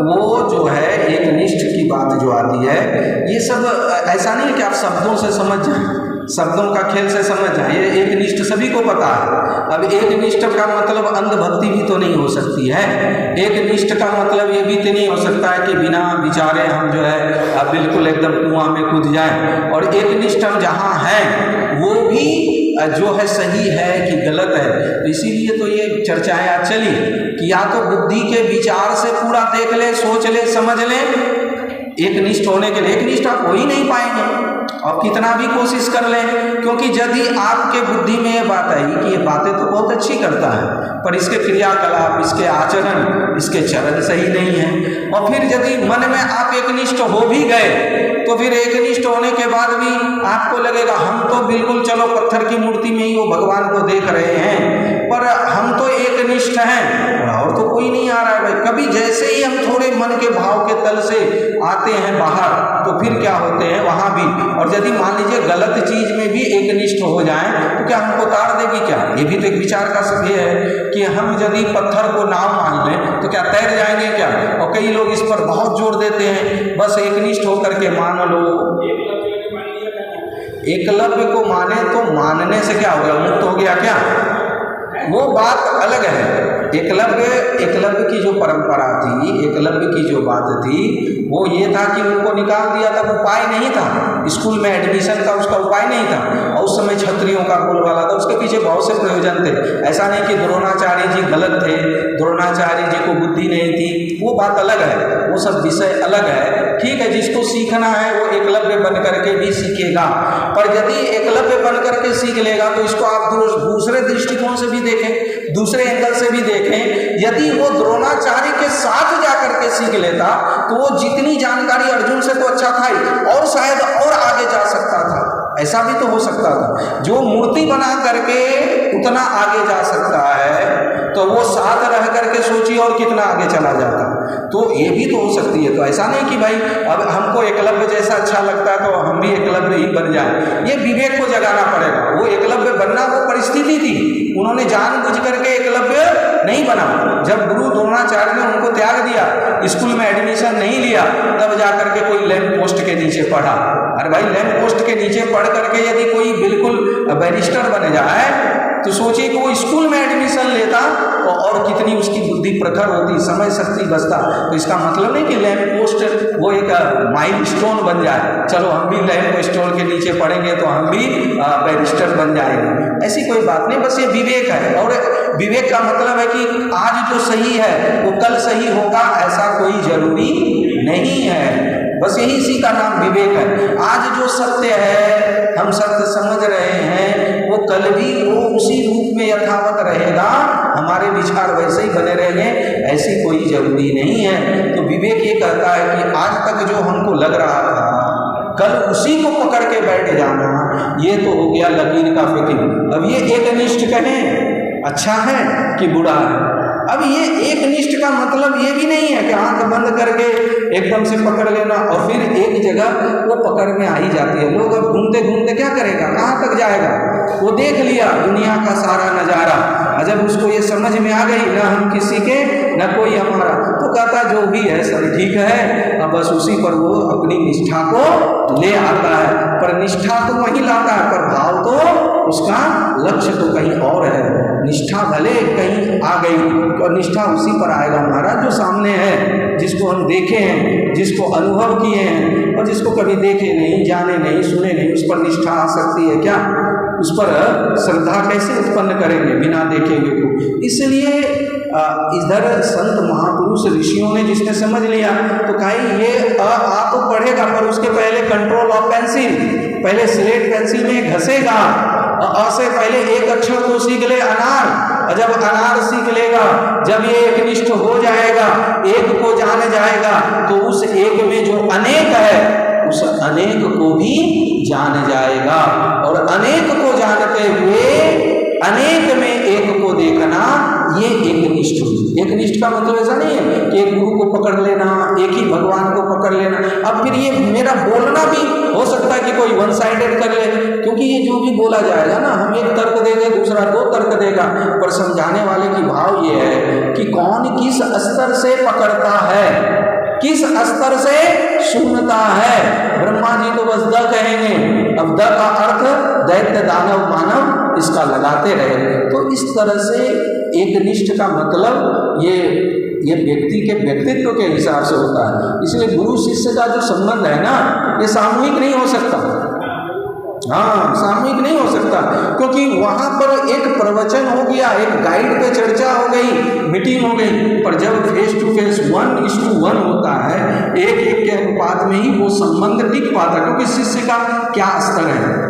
वो जो है, एक निष्ठ की बात जो आती है, ये सब ऐसा नहीं कि आप शब्दों से समझ जाएं, शब्दों का खेल से समझ जाए। ये एक निष्ठ सभी को पता है। अब एक निष्ठ का मतलब अंधभक्ति भी तो नहीं हो सकती है। एक निष्ठ का मतलब ये भी तो नहीं हो सकता है कि बिना विचारे हम जो है बिल्कुल एकदम कुआं में कूद जाएं। और एक निष्ठ हम जहाँ हैं वो भी जो है सही है कि गलत है। तो इसीलिए तो ये चर्चाएं आज चली कि या तो बुद्धि के विचार से पूरा देख ले, सोच ले, समझ ले। एक निष्ठ होने के लिए एक निष्ठ आप हो ही नहीं पाएंगे और कितना भी कोशिश कर लें, क्योंकि यदि आपके बुद्धि में ये बात आई कि ये बातें तो बहुत अच्छी करता है, पर इसके क्रियाकलाप, इसके आचरण, इसके चरण सही नहीं है, और फिर यदि मन में आप एकनिष्ठ हो भी गए तो फिर एकनिष्ठ होने के बाद भी आपको लगेगा हम तो बिल्कुल चलो पत्थर की मूर्ति में ही वो भगवान को देख रहे हैं, पर हम तो एकनिष्ठ हैं और तो कोई नहीं आ रहा है भाई। कभी जैसे ही हम थोड़े मन के भाव के तल से आते हैं बाहर तो फिर क्या होते हैं वहाँ भी। और यदि मान लीजिए गलत चीज में भी एकनिष्ठ हो जाएं तो क्या हमको तार देगी क्या? ये भी तो एक विचार का सभी है कि हम यदि पत्थर को नाव मान लें तो क्या तैर जाएंगे क्या? और कई लोग इस पर बहुत जोर देते हैं, बस एकनिष्ठ होकर के मान लो। एकलव्य को माने तो मानने से क्या हो गया, मुक्त हो गया क्या? वो बात अलग है। एकलव्य की जो परंपरा थी, एकलव्य की जो बात थी वो ये था कि उनको निकाल दिया था, उपाय नहीं था, स्कूल में एडमिशन का उसका उपाय नहीं था, और उस समय क्षत्रियों का बोलबाला था, उसके पीछे बहुत से प्रयोजन थे। ऐसा नहीं कि द्रोणाचार्य जी गलत थे, द्रोणाचार्य जी को बुद्धि नहीं थी, वो बात अलग है, वो सब विषय अलग है। ठीक है, जिसको सीखना है वो एकलव्य बन करके भी सीखेगा, पर यदि एकलव्य बन करके सीख लेगा तो इसको आप दूसरे दृष्टिकोण से भी देखें, दूसरे एंगल से भी देखें। यदि वो द्रोणाचार्य के साथ जाकर के सीख लेता तो वो जितनी जानकारी अर्जुन से तो अच्छा था ही, और शायद और आगे जा सकता था, ऐसा भी तो हो सकता था। जो मूर्ति बना करके उतना आगे जा सकता है तो वो साथ रह करके सोचिए और कितना आगे चला जाता, तो ये भी तो हो सकती है। तो ऐसा नहीं कि भाई अब हमको एकलव्य जैसा अच्छा लगता है तो हम भी एकलव्य ही बन जाए, ये विवेक को जगाना पड़ेगा। वो एकलव्य बनना वो परिस्थिति थी, उन्होंने जानबूझ करके एकलव्य नहीं बना। जब गुरु द्रोणाचार्य ने उनको त्याग दिया, स्कूल में एडमिशन नहीं लिया, तब जाकर के कोई लैंप पोस्ट के नीचे पढ़ा। अरे भाई, लैंप पोस्ट के नीचे पढ़ करके यदि कोई बिल्कुल बैरिस्टर बन जाए तो सोचिए कि वो स्कूल में एडमिशन लेता तो और कितनी उसकी बुद्धि प्रखर होती, समय शक्ति बचता। तो इसका मतलब नहीं कि लैंप पोस्ट वो एक माइल स्टोन बन जाए, चलो हम भी लैंप स्टोन के नीचे पढ़ेंगे तो हम भी बैरिस्टर बन जाएंगे, ऐसी कोई बात नहीं। बस ये विवेक है, और विवेक का मतलब है कि आज जो सही है वो कल सही होगा, ऐसा कोई जरूरी नहीं है। बस यही इसी का नाम विवेक है। आज जो सत्य है, हम सत्य समझ रहे हैं, वो कल भी वो उसी रूप में यथावत रहेगा, हमारे विचार वैसे ही बने रहेंगे, ऐसी कोई जरूरी नहीं है। तो विवेक ये कहता है कि आज तक जो हमको लग रहा था, कल उसी को पकड़ के बैठ जाना, ये तो हो गया लकीर का फिक्र। अब ये एकनिष्ठ कहें अच्छा है कि बुरा है। अब ये एक निष्ठ का मतलब ये भी नहीं है कि आंख बंद करके एकदम से पकड़ लेना और फिर एक जगह वो पकड़ में आ ही जाती है। लोग अब घूमते घूमते क्या करेगा, कहाँ तक जाएगा, वो देख लिया दुनिया का सारा नज़ारा, जब उसको ये समझ में आ गई ना हम किसी के न कोई हमारा, तो कहता जो भी है सब ठीक है, अब बस उसी पर वो अपनी निष्ठा को ले आता है। पर निष्ठा तो वहीं लाता है, पर भाव तो उसका लक्ष्य तो कहीं और है। निष्ठा भले कहीं आ गई और निष्ठा उसी पर आएगा महाराज जो सामने है, जिसको हम देखे हैं, जिसको अनुभव किए हैं, और जिसको कभी देखे नहीं, जाने नहीं, सुने नहीं, उस पर निष्ठा आ सकती है क्या? उस पर श्रद्धा कैसे उत्पन्न करेंगे बिना देखे हुए को? इसलिए इधर संत महापुरुष ऋषियों ने जिसने समझ लिया तो कहीं ये आ तो पढ़ेगा, पर उसके पहले कंट्रोल ऑफ पेंसिल, पहले स्लेट पेंसिल में घसेगा, अ से पहले एक अक्षर को सीख ले अनार, और जब अनार सीख लेगा, जब ये एकनिष्ठ हो जाएगा, एक को जान जाएगा, तो उस एक में जो अनेक है उस अनेक को भी जान जाएगा। और अनेक को जानते हुए अनेक में एक को देखना, ये एकनिष्ठ। एकनिष्ठ का मतलब ऐसा नहीं है कि एक गुरु को पकड़ लेना, एक ही भगवान को पकड़ लेना। अब फिर ये मेरा बोलना भी हो सकता है कि कोई वन साइडेड कर ले, क्योंकि ये जो भी बोला जाएगा ना, हम एक तर्क देंगे, दूसरा दो तर्क देगा, पर समझाने वाले की भाव ये है कि कौन किस स्तर से पकड़ता है, किस स्तर से सुनता है। ब्रह्मा जी तो बस द कहेंगे, अब द का अर्थ दैत्य दानव मानव इसका लगाते रहे। तो इस तरह से एकनिष्ठ का मतलब ये व्यक्ति के व्यक्तित्व के हिसाब से होता है। इसलिए गुरु शिष्य का जो संबंध है ना, ये सामूहिक नहीं हो सकता। हाँ, सामूहिक नहीं हो सकता, क्योंकि वहाँ पर एक प्रवचन हो गया, एक गाइड पे चर्चा हो गई, मीटिंग हो गई, पर जब फेस टू फेस 1:1 होता है, एक एक के अनुपात में ही वो संबंध टिक पाता है। क्योंकि शिष्य का क्या स्तर है,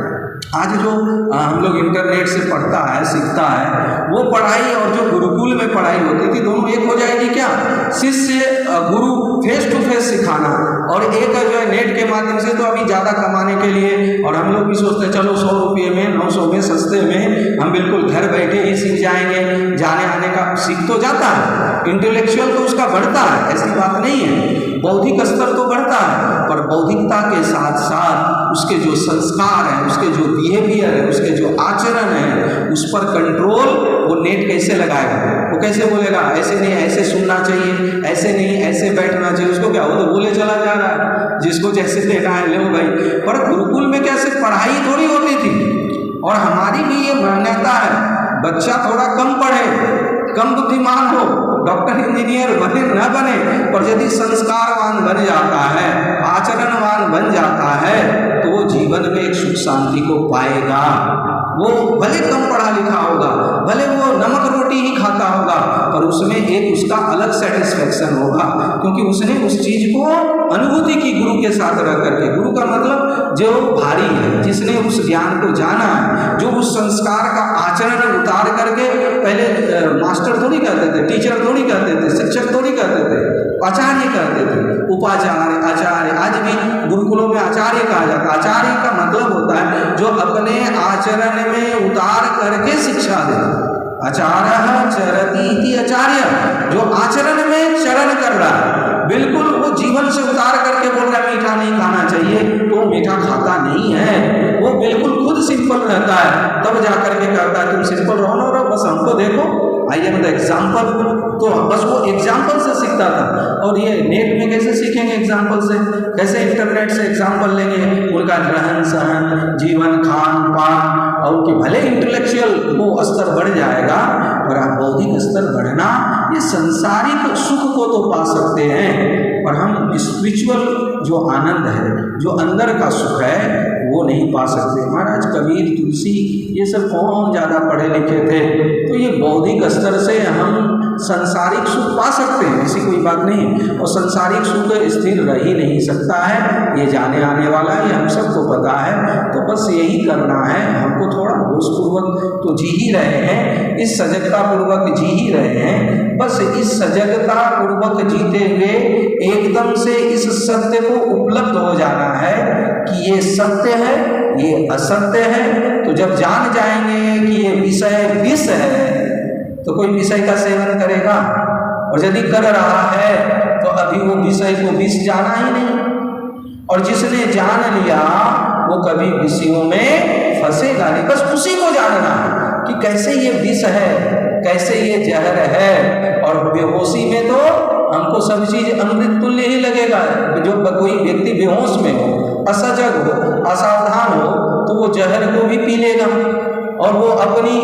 आज जो हम लोग इंटरनेट से पढ़ता है, सीखता है, वो पढ़ाई और जो गुरुकुल में पढ़ाई होती थी, दोनों एक हो जाएगी क्या? शिष्य गुरु फेस टू फेस सिखाना, और एक जो है नेट के माध्यम से, तो अभी ज़्यादा कमाने के लिए, और हम लोग भी सोचते हैं चलो 100 रुपये में, 900 में, सस्ते में हम बिल्कुल घर बैठे ही सीख जाएंगे। जाने आने का सीख तो जाता है, इंटेलेक्चुअल तो उसका बढ़ता है, ऐसी बात नहीं है, बौद्धिक स्तर तो बढ़ता है, पर बौद्धिकता के साथ साथ उसके जो संस्कार हैं, उसके जो बिहेवियर है, उसके जो आचरण है, उस पर कंट्रोल वो नेट कैसे लगाएगा? वो कैसे बोलेगा ऐसे नहीं, ऐसे सुनना चाहिए, ऐसे नहीं, ऐसे बैठना चाहिए? उसको क्या, वो तो बोले चला जा रहा है, जिसको जैसे देना है ले भाई। पर गुरुकुल में क्या सिर्फ पढ़ाई थोड़ी होती थी, और हमारी भी ये मान्यता है, बच्चा थोड़ा कम कम बुद्धिमान हो, डॉक्टर इंजीनियर बने न बने, पर यदि संस्कारवान बन जाता है, आचरणवान बन जाता है, तो वो जीवन में एक सुख शांति को पाएगा। वो भले कम पढ़ा लिखा होगा, भले वो नमक रोटी ही खाता होगा, पर उसमें एक उसका अलग सेटिस्फेक्शन होगा, क्योंकि उसने उस चीज को अनुभूति की गुरु के साथ रह करके। गुरु का मतलब जो भारी है, जिसने उस ज्ञान को जाना है, जो उस संस्कार का आचरण उतार करके, पहले मास्टर थोड़ी कहते थे, टीचर थोड़ी कहते थे, शिक्षक थोड़ी कहते थे, आचार्य कहते थे, उपाचार्य, आचार्य। आज भी गुरुकुलों में आचार्य कहा जाता है। आचार्य का मतलब होता है जो अपने आचरण में उतार करके शिक्षा दे। आचार्य चरति इति आचार्य, जो आचरण में चरण कर रहा है, बिल्कुल वो जीवन से उतार करके बोल रहा है मीठा नहीं खाना चाहिए, तो मीठा खाता नहीं है। वो बिल्कुल खुद सिंपल रहता है, तब जाकर के कहता है तुम सिंपल रहो ना, रहो, बस हमको देखो, आई एम द एग्जाम्पल। तो बस वो एग्जाम्पल से सीखता था। और ये नेट में कैसे सीखेंगे एग्जाम्पल से, कैसे इंटरनेट से एग्जाम्पल लेंगे? उनका रहन सहन, जीवन, खान पान, और उनके भले इंटेलेक्चुअल वो स्तर बढ़ जाएगा, पर आप बौद्धिक स्तर बढ़ना, ये सांसारिक सुख को तो पा सकते हैं, पर हम स्पिरिचुअल जो आनंद है, जो अंदर का सुख है, वो नहीं पा सकते। महाराज कबीर, तुलसी, ये सब कौन ज़्यादा पढ़े लिखे थे? तो ये बौद्धिक स्तर से हम संसारिक सुख पा सकते हैं, ऐसी कोई बात नहीं। और संसारिक सुख स्थिर रह ही नहीं सकता है, ये जाने आने वाला है, ये हम सबको पता है। तो बस यही करना है हमको, थोड़ा होशपूर्वक तो जी ही रहे हैं, इस सजगता पूर्वक जी ही रहे हैं। बस इस सजगता पूर्वक जीते हुए एकदम से इस सत्य को उपलब्ध हो जाना है कि ये सत्य है, ये असत्य है। तो जब जान जाएंगे कि ये विषय विष है, तो कोई विषय का सेवन करेगा, और यदि कर रहा है तो अभी वो विषय को विष जाना ही नहीं। और जिसने जान लिया वो कभी विषयों में फंसेगा नहीं। बस उसी को जानना है कि कैसे ये विष है, कैसे ये जहर है। और बेहोशी में तो हमको सब चीज अमृत तुल्य ही लगेगा। जो कोई व्यक्ति बेहोश में हो, असजग हो, असावधान हो, तो वो जहर को भी पी लेगा और वो अपनी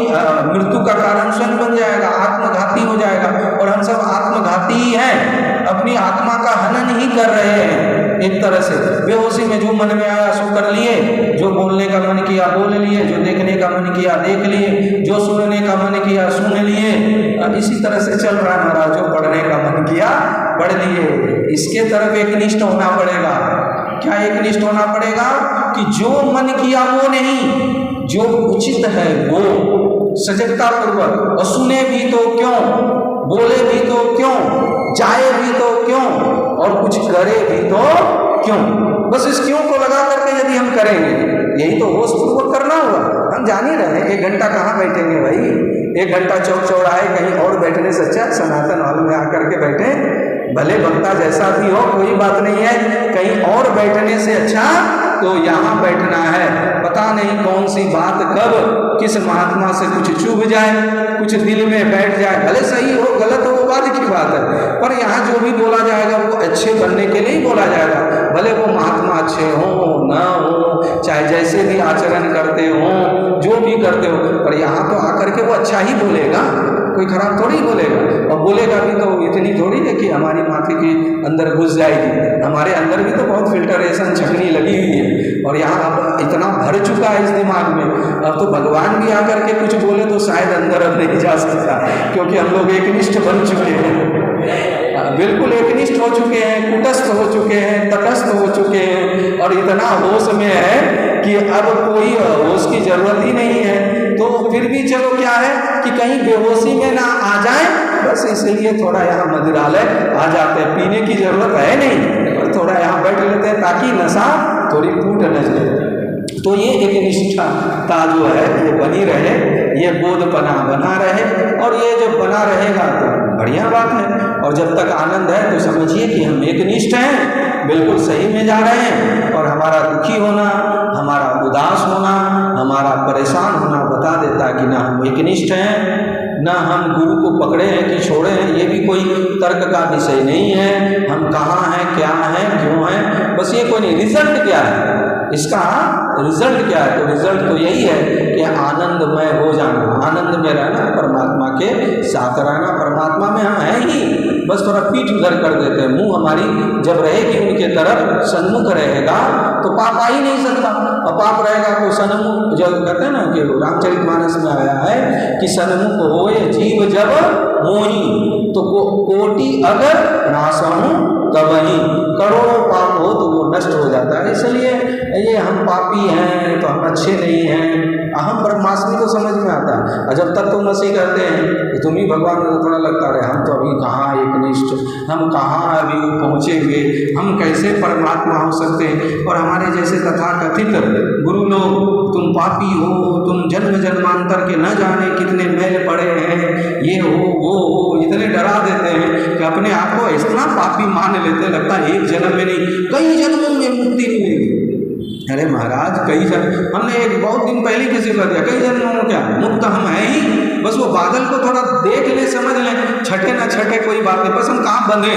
मृत्यु का कारण स्वयं बन जाएगा, आत्मघाती हो जाएगा। और हम सब आत्मघाती ही हैं, अपनी आत्मा का हनन ही कर रहे हैं एक तरह से। बेहोशी में जो मन में आया सो कर लिए, जो बोलने का मन किया बोल लिए, जो देखने का मन किया देख लिए, जो सुनने का मन किया सुन लिए। इसी तरह से चल रहा है महाराज। जो पढ़ने का मन किया पढ़ लिए। इसके तरफ एकनिष्ठ होना पड़ेगा। क्या एकनिष्ठ होना पड़ेगा? कि जो मन किया वो नहीं, जो उचित है वो सजगता पूर्वक। और सुने भी तो क्यों, बोले भी तो क्यों, जाए भी तो क्यों, और कुछ करे भी तो क्यों। बस इस क्यों को लगा करके यदि हम करेंगे, यही तो होश पूर्वक करना होगा। हम जान ही रहे हैं 1 घंटा कहाँ बैठेंगे भाई। 1 घंटा चौक चौराहे कहीं और बैठने से अच्छा सनातन हॉल में आकर के बैठे, भले वक्ता जैसा भी हो कोई बात नहीं है, कहीं और बैठने से अच्छा तो यहाँ बैठना है। पता नहीं कौन सी बात कब किस महात्मा से कुछ चुभ जाए, कुछ दिल में बैठ जाए, भले सही हो गलत हो वो बात की बात है, पर यहाँ जो भी बोला जाएगा वो अच्छे बनने के लिए ही बोला जाएगा। भले वो महात्मा अच्छे हो न हो, चाहे जैसे भी आचरण करते हो, जो भी करते हो, पर यहाँ तो आकर के वो अच्छा ही बोलेगा, कोई खराब थोड़ी बोलेगा। और बोलेगा भी तो इतनी थोड़ी है कि हमारी माथे के अंदर घुस जाएगी। हमारे अंदर भी तो बहुत फिल्टरेशन छकनी लगी हुई है, और यहाँ अब इतना भर चुका है इस दिमाग में। अब तो भगवान भी आकर के कुछ बोले तो शायद अंदर अब नहीं जा सकता, क्योंकि हम लोग एकनिष्ठ बन चुके हैं, बिल्कुल एकनिष्ठ हो चुके हैं, कुटस्थ हो चुके हैं, तटस्थ हो चुके हैं, और इतना होश में है कि अब कोई होश की जरूरत ही नहीं है। तो फिर भी चलो क्या है कि कहीं बेहोशी में ना आ जाए, बस इसलिए थोड़ा यहाँ मदिरालय आ जाते हैं। पीने की जरूरत है नहीं, पर थोड़ा यहाँ बैठ लेते हैं ताकि नशा थोड़ी फूट न जाए। तो ये एक निष्ठा जो है ये बनी रहे, ये बोधपना बना रहे, और ये जब बना रहेगा तो बढ़िया बात है। और जब तक आनंद है तो समझिए कि हम एकनिष्ठ हैं, बिल्कुल सही में जा रहे हैं। और हमारा दुखी होना, हमारा उदास होना, हमारा परेशान होना बता देता है कि ना हम एकनिष्ठ हैं, ना हम गुरु को पकड़े हैं कि छोड़े हैं। ये भी कोई तर्क का विषय नहीं है। हम कहाँ हैं, क्या हैं, क्यों हैं, बस ये कोई नहीं। रिजल्ट क्या है इसका, रिजल्ट क्या है? तो रिजल्ट तो यही है कि आनंदमय हो जाना, आनंद में रहना, परमात्मा के साथ रहना। परमात्मा में हम हैं ही, बस थोड़ा पीठ उधर कर देते हैं। मुंह हमारी जब रहेगी उनके तरफ, सन्मुख रहेगा तो पाप आ ही नहीं सकता। और पाप रहेगा तो सन्मुख, जब कहते हैं ना कि रामचरितमानस में आया है कि सन्मुख होए जीव जब मोही, तो कोटि अगर नासहु तबहि, करोड़ों पाप हो तो वो नष्ट हो जाता है। इसलिए ये हम पापी हैं तो हम अच्छे नहीं हैं, अहम ब्रह्मास्मि को समझ में आता है। और जब तक तुम ऐसे कहते हैं कि तुम ही भगवान, को थोड़ा लगता रहे हम तो अभी कहाँ एकनिष्ठ, हम कहाँ अभी पहुँचेंगे, हम कैसे परमात्मा हो सकते हैं। और हमारे जैसे तथाकथित गुरु लोग, तुम पापी हो, तुम जन्म जन्मांतर के न जाने कितने मैल पड़े हैं, ये हो वो हो, इतने डरा देते हैं कि अपने आप को इतना पापी मान लेते, लगता है एक जन्म में नहीं कई जन्मों में मुक्ति मिलेगी। अरे महाराज कई जन्म, हमने एक बहुत दिन पहले किसी को दिया, कई जन्मों में क्या मुक्त हम है ही। बस वो बादल को थोड़ा देख ले, समझ लें, छठे ना छठे कोई बात नहीं, बस हम कहाँ बंधे,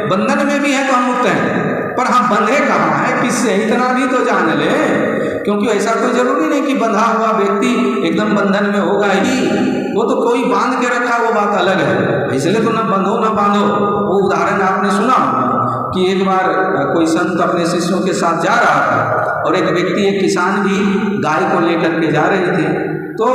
बंधन में भी है तो हम मुक्त हैं, पर हम बंधे कहाँ है, किससे, इतना भी तो जान ले। क्योंकि ऐसा कोई जरूरी नहीं कि बंधा हुआ व्यक्ति एकदम बंधन में होगा ही, वो तो कोई बांध के रखा, वो बात अलग है। इसलिए तो ना बंधो ना बांधो। वो उदाहरण आपने सुना कि एक बार कोई संत अपने शिष्यों के साथ जा रहा था और एक व्यक्ति, एक किसान भी गाय को लेकर के जा रहे थे। तो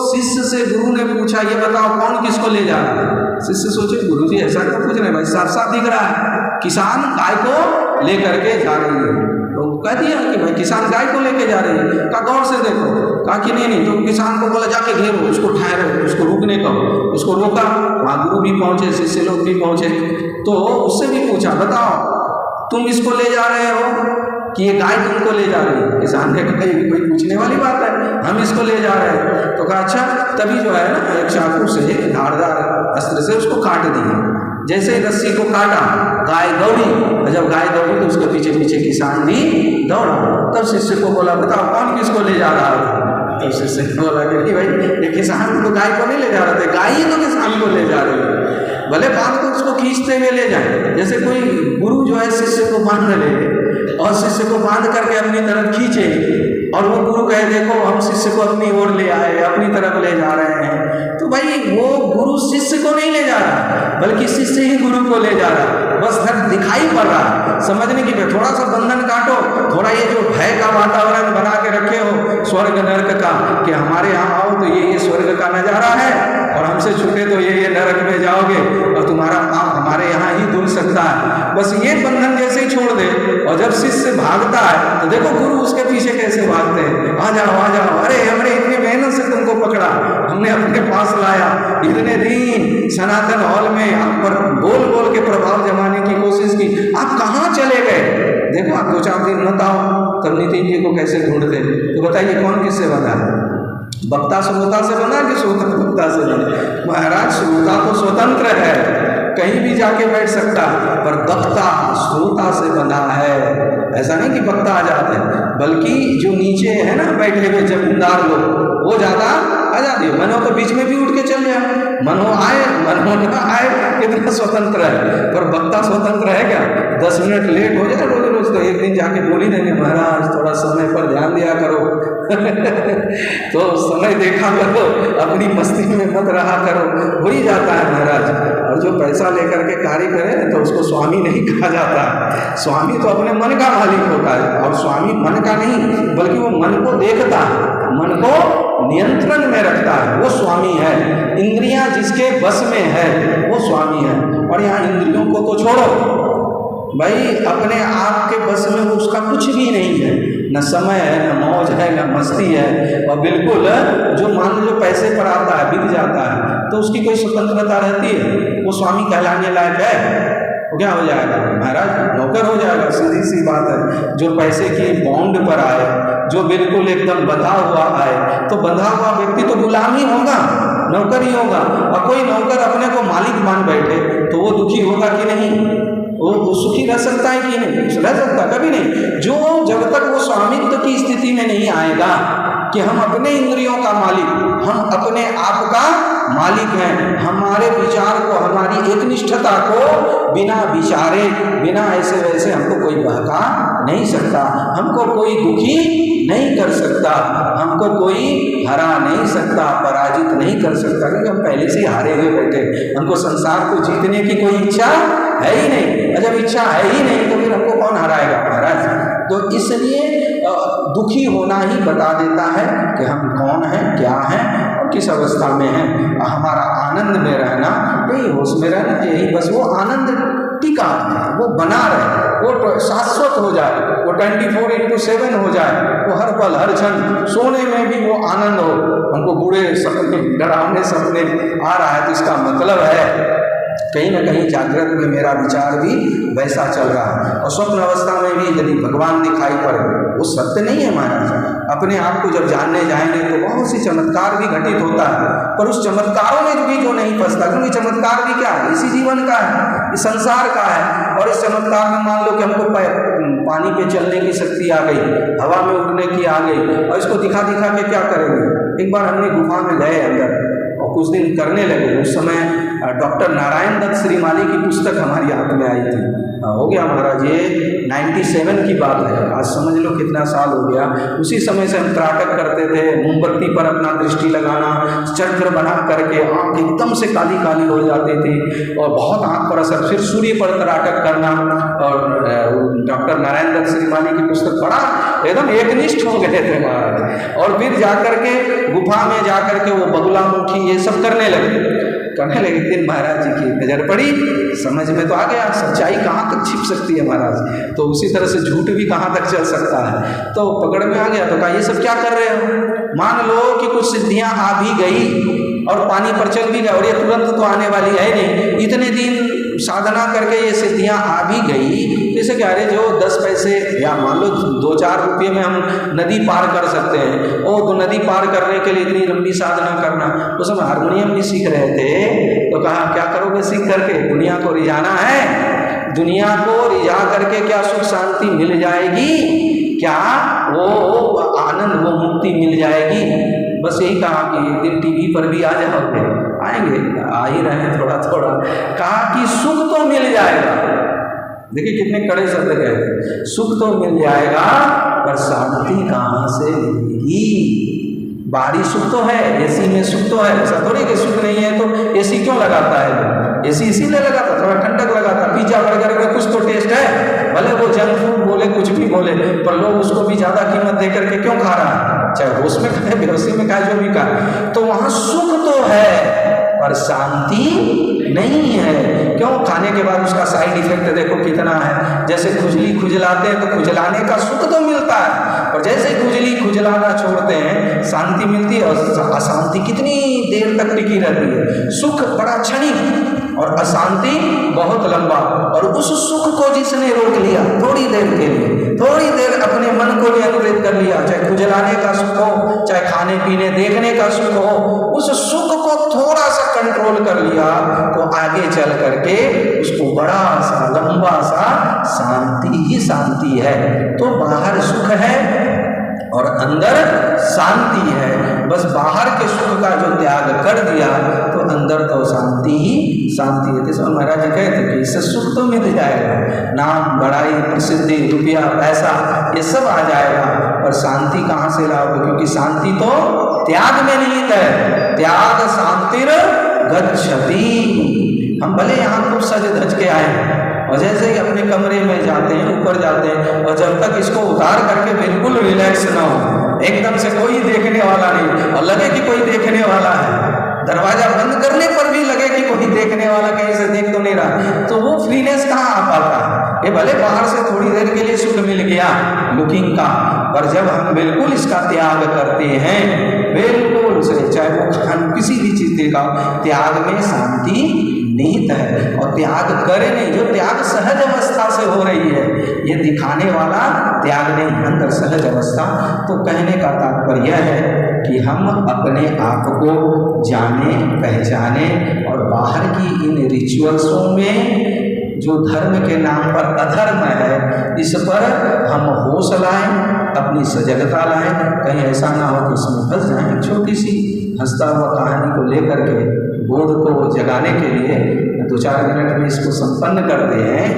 शिष्य से गुरु ने पूछा, ये बताओ कौन किसको ले जा रहा है। शिष्य सोचे गुरु जी ऐसा क्यों पूछ रहे हैं, भाई साफ साफ दिख रहा है किसान गाय को लेकर के जा रही है। तो कह दिया कि भाई किसान गाय को लेके जा रही है। कहा गौर से देखो। कहा कि नहीं। तो किसान को बोला जाके घेरो, उसको ठहरो, उसको रुकने कहो। उसको रोका, वहाँ गुरु भी पहुँचे, शिष्य लोग भी पहुँचे। तो उससे भी पूछा, बताओ तुम इसको ले जा रहे हो कि ये गाय तुमको ले जा रही है। किसान ने कहा ये कोई पूछने वाली बात है, हम इसको ले जा रहे हैं। तो कहा अच्छा। तभी जो है ना एक चाकू से, धारदार अस्त्र से उसको काट दिया। जैसे ही रस्सी को काटा, गाय दौड़ी, और जब गाय दौड़ी तो उसके पीछे पीछे किसान भी दौड़ा। तब शिष्य को बोला, बताओ कौन किसको ले जा रहा था। तो शिष्य ने बोला कि भाई ये किसान तो गाय को नहीं ले जा रहे थे, गाय ही तो किसान को ले जा रही है। भले बांध को उसको खींचते हुए ले जाए, जैसे कोई गुरु जो है शिष्य को बांध ले और शिष्य को बांध करके अपनी तरफ खींचे, और वो गुरु कहे देखो हम शिष्य को अपनी ओर ले आए, अपनी तरफ ले जा रहे हैं। तो भाई वो गुरु शिष्य को नहीं ले जा रहा, बल्कि शिष्य ही गुरु को ले जा रहा। बस धर्म दिखाई पड़ रहा, समझने की थोड़ा सा बंधन काटो, थोड़ा ये जो भय का वातावरण बना के रखे हो स्वर्ग नरक का, कि हमारे यहाँ आओ तो ये स्वर्ग का नजारा है, और हमसे छूटे तो ये नरक में जाओगे, और तुम्हारा पाप हमारे यहाँ ही धुल सकता है। बस ये बंधन जैसे ही छोड़ दे, और जब शिष्य भागता है तो देखो गुरु उसके पीछे कैसे भागते हैं, आ जाओ आ जाओ, अरे हमने इतनी मेहनत से तुमको पकड़ा, हमने अपने पास लाया, इतने दिन सनातन हॉल में आप पर बोल बोल के प्रभाव जमाने की कोशिश की, आप कहाँ चले गए। देखो आप 2-4 दिन मत आओ, तब नितिन जी को कैसे ढूंढते। तो बताइए कौन किससे बना है, वक्ता श्रोता से बना कि श्रोता वक्ता से बना। महाराज श्रोता तो स्वतंत्र है, कहीं भी जाके बैठ सकता है, पर वक्ता श्रोता से बना है। ऐसा नहीं कि वक्ता आ जाते हैं, बल्कि जो नीचे है ना बैठे हुए जमींदार लोग, वो ज़्यादा आजादी, मनो के बीच में भी उठ के चल जाए, मनो आए मनो न आए, कितना स्वतंत्र है। पर वक्ता स्वतंत्र है क्या, 10 मिनट लेट हो जाए रोज रोज तो एक दिन जाके बोल ही देंगे महाराज थोड़ा समय पर ध्यान दिया करो तो समय देखा करो, अपनी मस्ती में मत रहा करो, हो ही जाता है महाराज। और जो पैसा लेकर के कार्य करे तो उसको स्वामी नहीं कहा जाता। स्वामी तो अपने मन का मालिक होता है, और स्वामी मन का नहीं बल्कि वो मन को देखता है, मन को नियंत्रण में रखता है, वो स्वामी है। इंद्रियां जिसके बस में है वो स्वामी है। और यहाँ इंद्रियों को तो छोड़ो भाई, अपने आप के बस में उसका कुछ भी नहीं है, न समय है, न मौज है, न मस्ती है। और बिल्कुल जो मान लो पैसे पर आता है, बिक जाता है, तो उसकी कोई स्वतंत्रता रहती है, वो स्वामी कहलाने लायक है? वो क्या हो जाएगा महाराज, नौकर हो जाएगा। सीधी सी बात है। जो पैसे की बॉन्ड पर आए, जो बिल्कुल एकदम बंधा हुआ आए, तो बंधा हुआ व्यक्ति तो गुलाम ही होगा, नौकर ही होगा। और कोई नौकर अपने को मालिक मान बैठे तो वो दुखी होगा कि नहीं, वो सुखी रह सकता है कि नहीं, रह सकता कभी नहीं। जो जब तक वो स्वामित्व की स्थिति में नहीं आएगा कि हम अपने इंद्रियों का मालिक, हम अपने आप का मालिक हैं, हमारे विचार को, हमारी एकनिष्ठता को बिना विचारे, बिना ऐसे वैसे हमको कोई बहका नहीं सकता, हमको कोई दुखी नहीं कर सकता, हमको कोई हरा नहीं सकता, पराजित नहीं कर सकता, क्योंकि हम पहले से हारे हुए बैठे। हमको संसार को जीतने की कोई इच्छा है ही नहीं, और जब इच्छा है ही नहीं तो फिर हमको कौन हराएगा महाराज। तो इसलिए दुखी होना ही बता देता है कि हम कौन हैं, क्या हैं और किस अवस्था में हैं। हमारा आनंद में रहना, यही होश में रहना, यही बस वो आनंद टिका है, वो बना रहे, वो शाश्वत हो जाए, वो 24/7 हो जाए, वो हर पल हर क्षण, सोने में भी वो आनंद हो। हमको बुरे सपने, डरावने सपने आ रहा है तो इसका मतलब है कहीं ना कहीं जागृत में मेरा विचार भी वैसा चल रहा है। और स्वप्न अवस्था में भी यदि भगवान दिखाई पड़े, वो सत्य नहीं है महाराज। अपने आप को जब जानने जाएंगे तो बहुत सी चमत्कार भी घटित होता है, पर उस चमत्कारों में भी जो नहीं फंसता, क्योंकि चमत्कार भी क्या है, इसी जीवन का है, इस संसार का है। और इस चमत्कार में मान लो कि हमको पानी पे चलने की शक्ति आ गई, हवा में उड़ने की आ गई, और इसको दिखा दिखा के क्या करेंगे। एक बार हमने गुफा में गए अंदर और कुछ दिन करने लगे। उस समय डॉक्टर नारायण दत्त श्रीमाली की पुस्तक हमारी हाथ में आई थी। हो गया महाराज ये 97 की बात है, आज समझ लो कितना साल हो गया। उसी समय से हम त्राटक करते थे, मोमबत्ती पर अपना दृष्टि लगाना, चक्र बना करके आँख एकदम से काली काली हो जाती थी और बहुत आँख पर असर, फिर सूर्य पर त्राटक करना। और डॉक्टर नारायण दत्त श्रीमाली की पुस्तक पढ़ा, एकदम एकनिष्ठ हो गए थे महाराज। और फिर जाकर के गुफा में जाकर के वो बगुला मुखी ये सब करने लगे। एक दिन महाराज जी की नजर पड़ी, समझ में तो आ गया सच्चाई कहाँ तक छिप सकती है महाराज, तो उसी तरह से झूठ भी कहाँ तक चल सकता है। तो पकड़ में आ गया, तो कहा ये सब क्या कर रहे हो। मान लो कि कुछ सिद्धियां आ भी गई और पानी पर चल भी गया, और ये तुरंत तो आने वाली है नहीं, इतने दिन साधना करके ये सिद्धियां आ भी गई, जैसे कि अरे जो 10 पैसे या मान लो 2-4 रुपये में हम नदी पार कर सकते हैं, ओ तो नदी पार करने के लिए इतनी लंबी साधना करना। उस समय हारमोनियम भी सीख रहे थे, तो कहा क्या करोगे सीख करके, दुनिया को रिझाना है, दुनिया को रिझा करके क्या सुख शांति मिल जाएगी, क्या वो आनंद वो मुक्ति मिल जाएगी। बस यही कहा कि एक दिन टीवी पर भी आ जाओगे, आएंगे, आ ही रहे हैं थोड़ा थोड़ा। कहा कि सुख तो मिल जाएगा, देखिए कितने कड़े शब्द कहते, सुख तो मिल जाएगा पर शांति कहाँ से मिलेगी। बाहरी सुख तो है, एसी में सुख तो है, ऐसा थोड़ी कि सुख नहीं है तो एसी क्यों लगाता है। एसी इसीलिए लगाता, थोड़ा ठंडक लगाता। पिज्जा बर्गर में कुछ तो टेस्ट है, भले वो जंक फूड बोले कुछ भी बोले, पर लोग उसको भी ज्यादा कीमत दे करके क्यों खा रहा है, चाहे होश में खाए बेहोशी में खाए जो भी खाए। तो वहां सुख तो है पर शांति नहीं है। क्यों, खाने के बाद उसका साइड इफेक्ट देखो कितना है। जैसे खुजली खुजलाते हैं तो खुजलाने का सुख तो मिलता है, और जैसे खुजली खुजलाना छोड़ते हैं शांति मिलती है, और अशांति कितनी देर तक टिकी रहती है। सुख बड़ा क्षणिक और अशांति बहुत लंबा। और उस सुख को जिसने रोक लिया थोड़ी देर के लिए, थोड़ी देर अपने मन को नियंत्रित कर लिया, चाहे खुजलाने का सुख हो, चाहे खाने पीने देखने का सुख हो, उस सुख को थोड़ा सा कंट्रोल कर लिया तो आगे चल करके उसको बड़ा सा लंबा सा शांति ही शांति है। तो बाहर सुख है और अंदर शांति है। बस बाहर के सुख का जो त्याग कर दिया तो अंदर तो शांति ही शांति है। जैसे महाराज जी कहते कि इससे सुख तो मिल जाएगा, नाम बड़ाई प्रसिद्धि रुपया पैसा ये सब आ जाएगा, पर शांति कहाँ से लाओगे, क्योंकि शांति तो त्याग में निहित है। त्याग शांतिर गच्छति। हम भले यहाँ खूब सज धज के आए और जैसे ही अपने कमरे में जाते हैं, ऊपर जाते हैं, और जब तक इसको उतार करके बिल्कुल रिलैक्स ना हो, एकदम से कोई देखने वाला नहीं और लगे कि कोई देखने वाला है, दरवाजा बंद करने पर भी लगे कि कोई देखने वाला कहीं से देख तो नहीं रहा, तो वो फ्रीनेस कहाँ आ पाता है। ये भले बाहर से थोड़ी देर के लिए सुख मिल गया लुकिंग का, पर जब हम बिल्कुल इसका त्याग करते हैं, बिल्कुल से, चाहे वो किसी भी चीज का त्याग में शांति निहित है। और त्याग करे नहीं, जो त्याग सहज अवस्था से हो रही है, ये दिखाने वाला त्याग नहीं, अंदर सहज अवस्था। तो कहने का तात्पर्य है कि हम अपने आप को जाने पहचाने और बाहर की इन रिचुअल्सों में जो धर्म के नाम पर अधर्म है, इस पर हम होश लाएं, अपनी सजगता लाएं, कहीं ऐसा ना हो कि इसमें फंस जाएं। छोटी सी हंसता हुआ कहानी को लेकर के बोर्ड को जगाने के लिए 2-4 मिनट में इसको संपन्न करते हैं।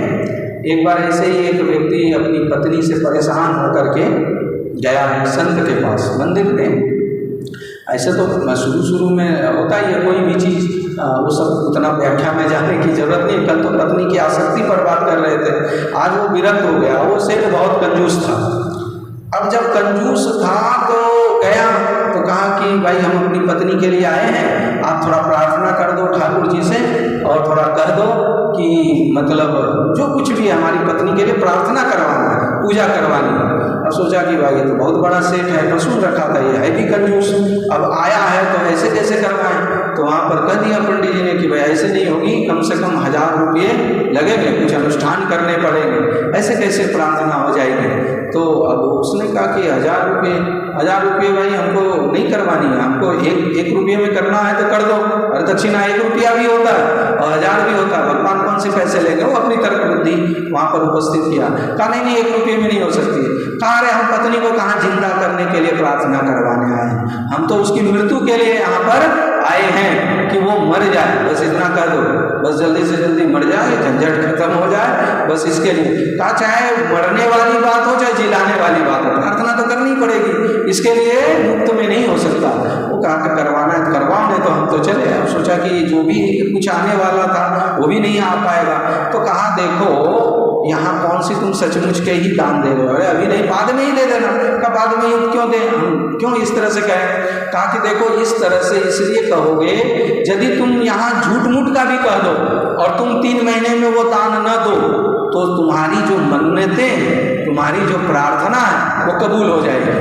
एक बार ऐसे ही एक व्यक्ति अपनी पत्नी से परेशान होकर के गया है संत के पास मंदिर में। ऐसे तो शुरू में होता ही है, कोई भी चीज़ वो सब उतना व्याख्या में जाने की जरूरत नहीं। कल तो पत्नी की आसक्ति पर बात कर रहे थे, आज वो विरक्त हो गया। वो सेठ बहुत कंजूस था। अब जब कंजूस था तो गया तो कहा कि भाई हम अपनी पत्नी के लिए आए हैं, आप थोड़ा प्रार्थना कर दो ठाकुर जी से और थोड़ा कह दो कि मतलब जो कुछ भी हमारी पत्नी के लिए प्रार्थना करवाना है, पूजा करवानी है। अब सोचा कि भाई ये तो बहुत बड़ा सेठ है, मशहूर रखा था, ये है भी कंजूस, अब आया है तो ऐसे कैसे करवाएं। तो वहाँ पर कह दिया पंडित जी ने कि भाई ऐसे नहीं होगी, कम से कम 1000 रुपये लगेंगे, कुछ अनुष्ठान करने पड़ेंगे, ऐसे कैसे प्रार्थना हो जाएगी। तो अब उसने कहा कि 1000 रुपये भाई हमको नहीं करवानी है, हमको एक रुपये में करना है तो कर दो। और दक्षिणा 1 रुपया भी होता है और 1000 भी होता है, भगवान कौन से पैसे लेंगे। वो अपनी तरफ बुद्धि वहाँ पर उपस्थित किया। कहा नहीं 1 रुपये में नहीं हो सकती। कहा अरे हम पत्नी को कहाँ जिंदा करने के लिए प्रार्थना करवाने आए हैं, हम तो उसकी मृत्यु के लिए यहाँ पर आए हैं कि वो मर जाए, बस इतना कर दो, बस जल्दी से जल्दी मर जाए, झंझट खत्म हो जाए, बस इसके लिए। कहा चाहे मरने वाली बात हो चाहे जिलाने वाली बात हो, प्रार्थना तो करनी पड़ेगी, इसके लिए मुफ्त में नहीं हो सकता। वो कहा कि करवाना है करवाओ, नहीं तो हम तो चले। अब सोचा कि जो भी कुछ आने वाला था वो भी नहीं आ पाएगा। तो कहा देखो यहाँ कौन सी तुम सचमुच के ही दान दे रहे हो, अरे अभी नहीं बाद में ही दे देना। का बाद में ही क्यों दे, हम क्यों इस तरह से कहें। कहा कि देखो इस तरह से इसलिए कहोगे यदि तुम यहाँ झूठ मूठ का भी कह दो और तुम 3 महीने में वो दान न दो तो तुम्हारी जो मन्नतें, तुम्हारी जो प्रार्थना है वो कबूल हो जाएगी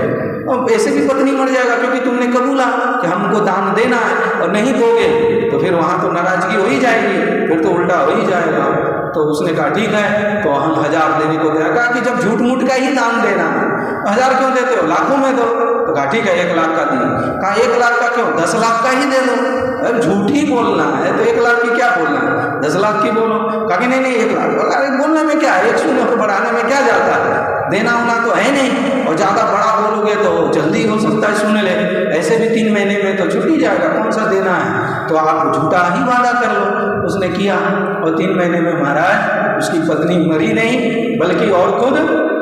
और ऐसे भी पत्नी मर जाएगा, क्योंकि तुमने कबूला कि हमको दान देना है और नहीं दोगे तो फिर वहाँ तो नाराजगी हो ही जाएगी, फिर तो उल्टा हो ही जाएगा। तो उसने कहा ठीक है, तो हम 1000 देने को दिया। कहा कि जब झूठ मूठ का ही दान देना है 1000 क्यों देते हो, लाखों में दो। तो कहा ठीक है 1 लाख का दिए। कहा 1 लाख का क्यों, 10 लाख का ही दे दो। अरे झूठ ही बोलना है तो 1 लाख की क्या बोलना है, 10 लाख की बोलो। कहा कि नहीं 1 लाख। बोला अरे बोलने में क्या है, 100 को बढ़ाने में क्या जाता है, देना होना तो है नहीं, और ज़्यादा बड़ा बोलोगे तो जल्दी हो सकता है सुन ले, ऐसे भी 3 महीने में तो छूट ही जाएगा, कौन सा देना है, तो आप झूठा ही वादा कर लो। उसने किया और 3 महीने में महाराज उसकी पत्नी मरी नहीं बल्कि और खुद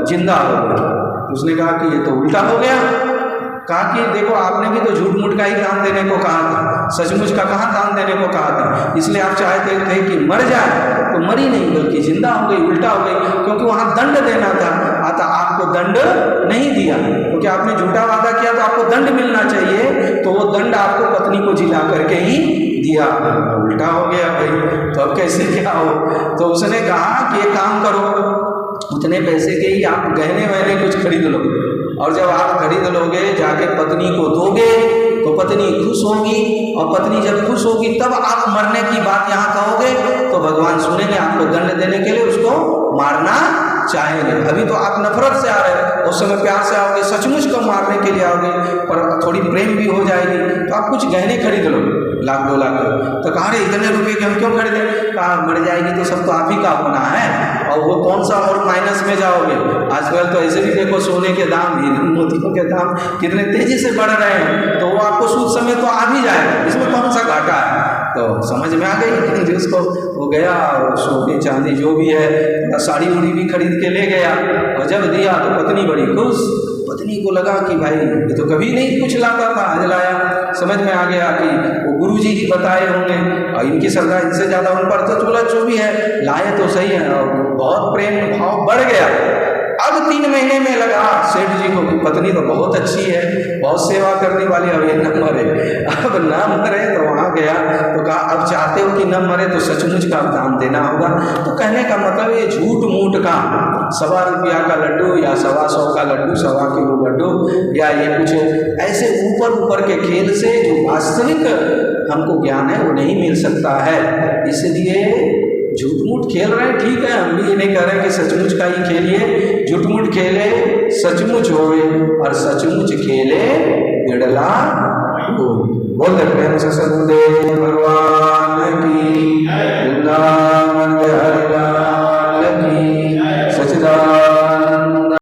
जिंदा हो गई। उसने कहा कि ये तो उल्टा हो गया। कहा कि देखो आपने भी तो झूठ मूठ का ही दान देने को कहा था, सचमुच का कहाँ दान देने को कहा था। इसलिए आप चाहते थे कि मर जाए, तो मरी नहीं बल्कि जिंदा हो गई, उल्टा हो गई, क्योंकि वहाँ दंड देना था, आता आपको दंड नहीं दिया, क्योंकि आपने झूठा वादा किया तो आपको दंड मिलना चाहिए, तो वो दंड आपको पत्नी को जिला करके ही दिया, उल्टा हो गया भाई, तो अब कैसे क्या हो। तो उसने कहा कि एक काम करो, उतने पैसे के ही आप गहने वहने कुछ खरीद लो, और जब आप खरीद लोगे जाके पत्नी को दोगे तो पत्नी खुश होगी, और पत्नी जब खुश होगी तब आप मरने की बात यहाँ कहोगे तो भगवान सुनेंगे, आपको दंड देने के लिए उसको मारना चाहेंगे। अभी तो आप नफरत से आ रहे हैं, उस समय प्यार से आओगे, सचमुच को मारने के लिए आओगे, पर थोड़ी प्रेम भी हो जाएगी, तो आप कुछ गहने खरीद लो 1 लाख 2 लाख। तो कहा रे इतने रुपए के हम क्यों खरीदें। कहा मर जाएगी तो सब तो आप ही का होना है, और वो कौन सा और माइनस में जाओगे। आजकल तो ऐसे भी देखो सोने के दाम, मोतियों के दाम कितने तेजी से बढ़ रहे हैं, तो वो आपको सूद समय तो आ भी जाएगा, इसमें कौन सा घाटा है। तो समझ में आ गई जिसको, वो गया और सोने चांदी जो भी है साड़ी उड़ी भी खरीद के ले गया, और जब दिया तो पत्नी बड़ी खुश। पत्नी को लगा कि भाई ये तो कभी नहीं कुछ लाता था, आज लाया। समझ में आ गया कि वो गुरुजी ही बताए होंगे और इनकी श्रद्धा इनसे ज़्यादा उन पर, तो चलो जो भी है लाए तो सही है, और बहुत प्रेम भाव बढ़ गया। अब 3 महीने में लगा सेठ जी को कि पत्नी तो बहुत अच्छी है, बहुत सेवा करने वाली, अब ये न मरे, अब न मरे। तो वहाँ गया तो कहा अब चाहते हो कि न मरे तो सचमुच का दान देना होगा। तो कहने का मतलब ये झूठ मूठ का 1.25 रुपया का लड्डू या 125 का लड्डू, 1.25 किलो लड्डू, या ये कुछ ऐसे ऊपर के खेल से जो वास्तविक हमको ज्ञान है वो नहीं मिल सकता है। इसलिए झूठ मूठ खेल रहे हैं, ठीक है, हम भी ये नहीं कह रहे हैं कि सचमुच का ही खेलिए। झूठ मूठ खेले सचमुच होए, और सचमुच खेले बिड़ला हो। बोल प्रेम से सदगुरुदेव भगवान की, वृंदावन